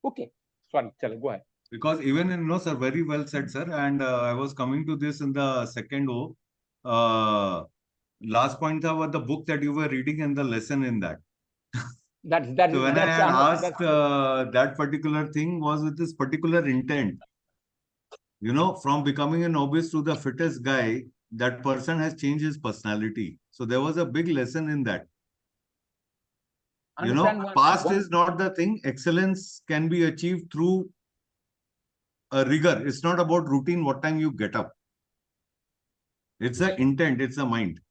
Okay. Sorry, go ahead. Because even in, sir, very well said, sir. And I was coming to this in the second O. Last point about the book that you were reading and the lesson in that. So when I had asked that particular thing was with this particular intent. From becoming a novice to the fittest guy, that person has changed his personality. So there was a big lesson in that. Past is not the thing. Excellence can be achieved through a rigor. It's not about routine, what time you get up. It's the intent, it's the mind.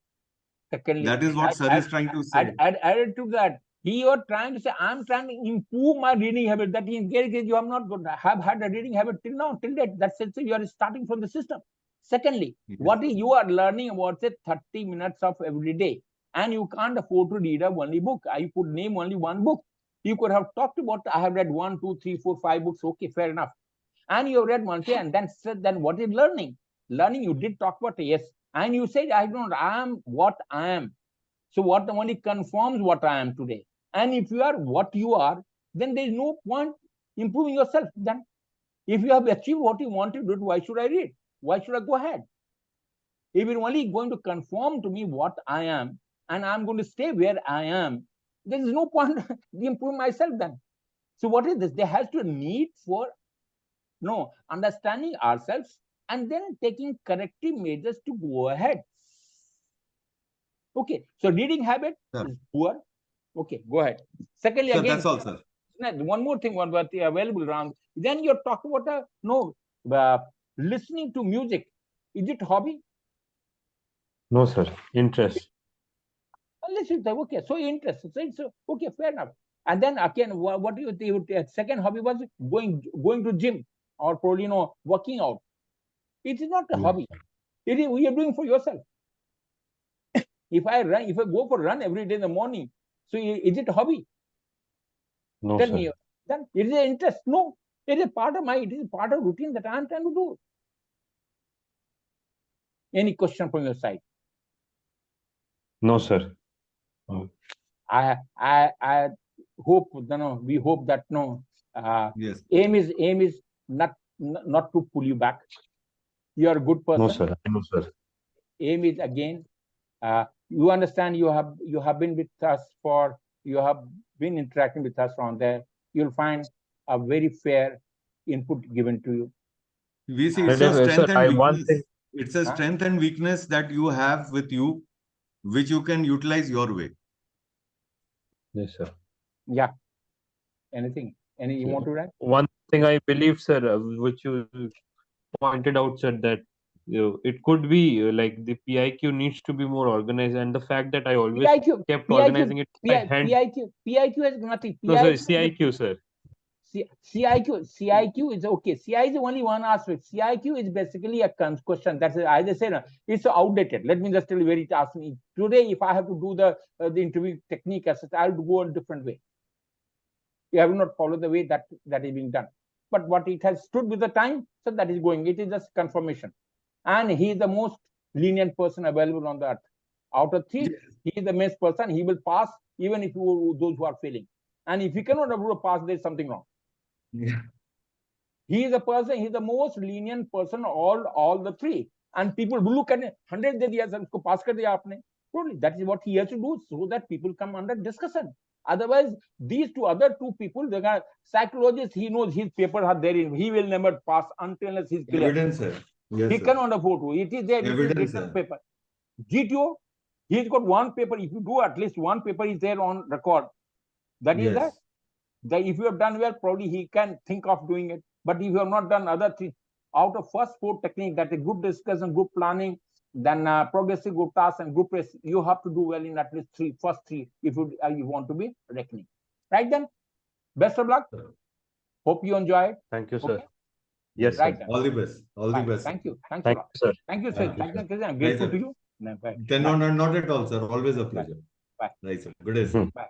Secondly, that is what sir is trying to say. Added to that, you are trying to say, I'm trying to improve my reading habit. That in case you have not have had a reading habit till now, till date. That's it. You are starting from the system. Secondly, what is you are learning about, say, 30 minutes of every day, and you can't afford to read only book. You could name only one book. You could have talked about, I have read 1, 2, 3, 4, 5 books. Okay, fair enough. And you have read one thing, and then said, then what is learning? Learning, you did talk about, yes. And you said, I am what I am. So what only confirms what I am today. And if you are what you are, then there is no point improving yourself. Then, if you have achieved what you want to do, why should I read? Why should I go ahead? If you're only going to conform to me what I am, and I'm going to stay where I am, there is no point improving myself then. So what is this? There has to be a need for understanding ourselves and then taking corrective measures to go ahead. Okay, so reading habit is poor. Okay, go ahead. Secondly, Sir, again, that's all, sir. One more thing, what the available round. Then you're talking about listening to music. Is it hobby? No, sir. Interest. Listen, okay, so interest. So it's okay, fair enough. And then again, what do you think? Second hobby was going to gym or probably working out. It is not a hobby. It is we are doing for yourself. If I go for a run every day in the morning, so is it a hobby? No, Tell sir. me. Then it is an interest. No, it is part of routine that I am trying to do. Any question from your side? No, sir. I hope we hope that Yes. aim is not to pull you back. You are a good person. No, sir. No, sir. Aim is again, you understand, you have been with us you have been interacting with us on there. You'll find a very fair input given to you. We see it's a strength and weakness. It's a strength and weakness that you have with you, which you can utilize your way. Yes, sir. Yeah. Anything? You want to add? One thing I believe, sir, which you pointed out, sir, that it could be like the PIQ needs to be more organized, and the fact that I always kept organizing it. PIQ has nothing. No, sir, CIQ, sir. CIQ is okay. CI is only one aspect. CIQ is basically a question. That's as I said, it's outdated. Let me just tell you where it asked me. Today, if I have to do the interview technique, I'll go a different way. You have not followed the way that is being done. But what it has stood with the time, so that is going. It is just confirmation. And he is the most lenient person available on the earth. Out of 3, he is the best person. He will pass even if those who are failing. And if he cannot able to pass, there is something wrong. Yeah. He is the person. He is the most lenient person. All the 3. And people will look at 100 de diya, usko pass kar diya aapne. Totally, that is what he has to do, so that people come under discussion. Otherwise, these other two people, the psychologist, he knows his papers are there. He will never pass until he's clear. Evidence, sir. Yes, he cannot afford to. It is there. Evidence, it is paper. GTO, he's got one paper. If you do at least one paper, is there on record. That is that. If you have done well, probably he can think of doing it. But if you have not done other 3, out of first 4 technique, that is group discussion, group planning, then progressive group task and group race, you have to do well in at least first 3 if you want to be reckoning. Right then, best of luck. Hope you enjoy it. Thank you, sir. Okay. Yes, right. Sir. All the best. All the best. Thank you. Thank you, sir. Thank you, sir. Thank you. I'm grateful to you. No, not at all, sir. Always a pleasure. Bye. Right, sir. Good day, sir. Bye.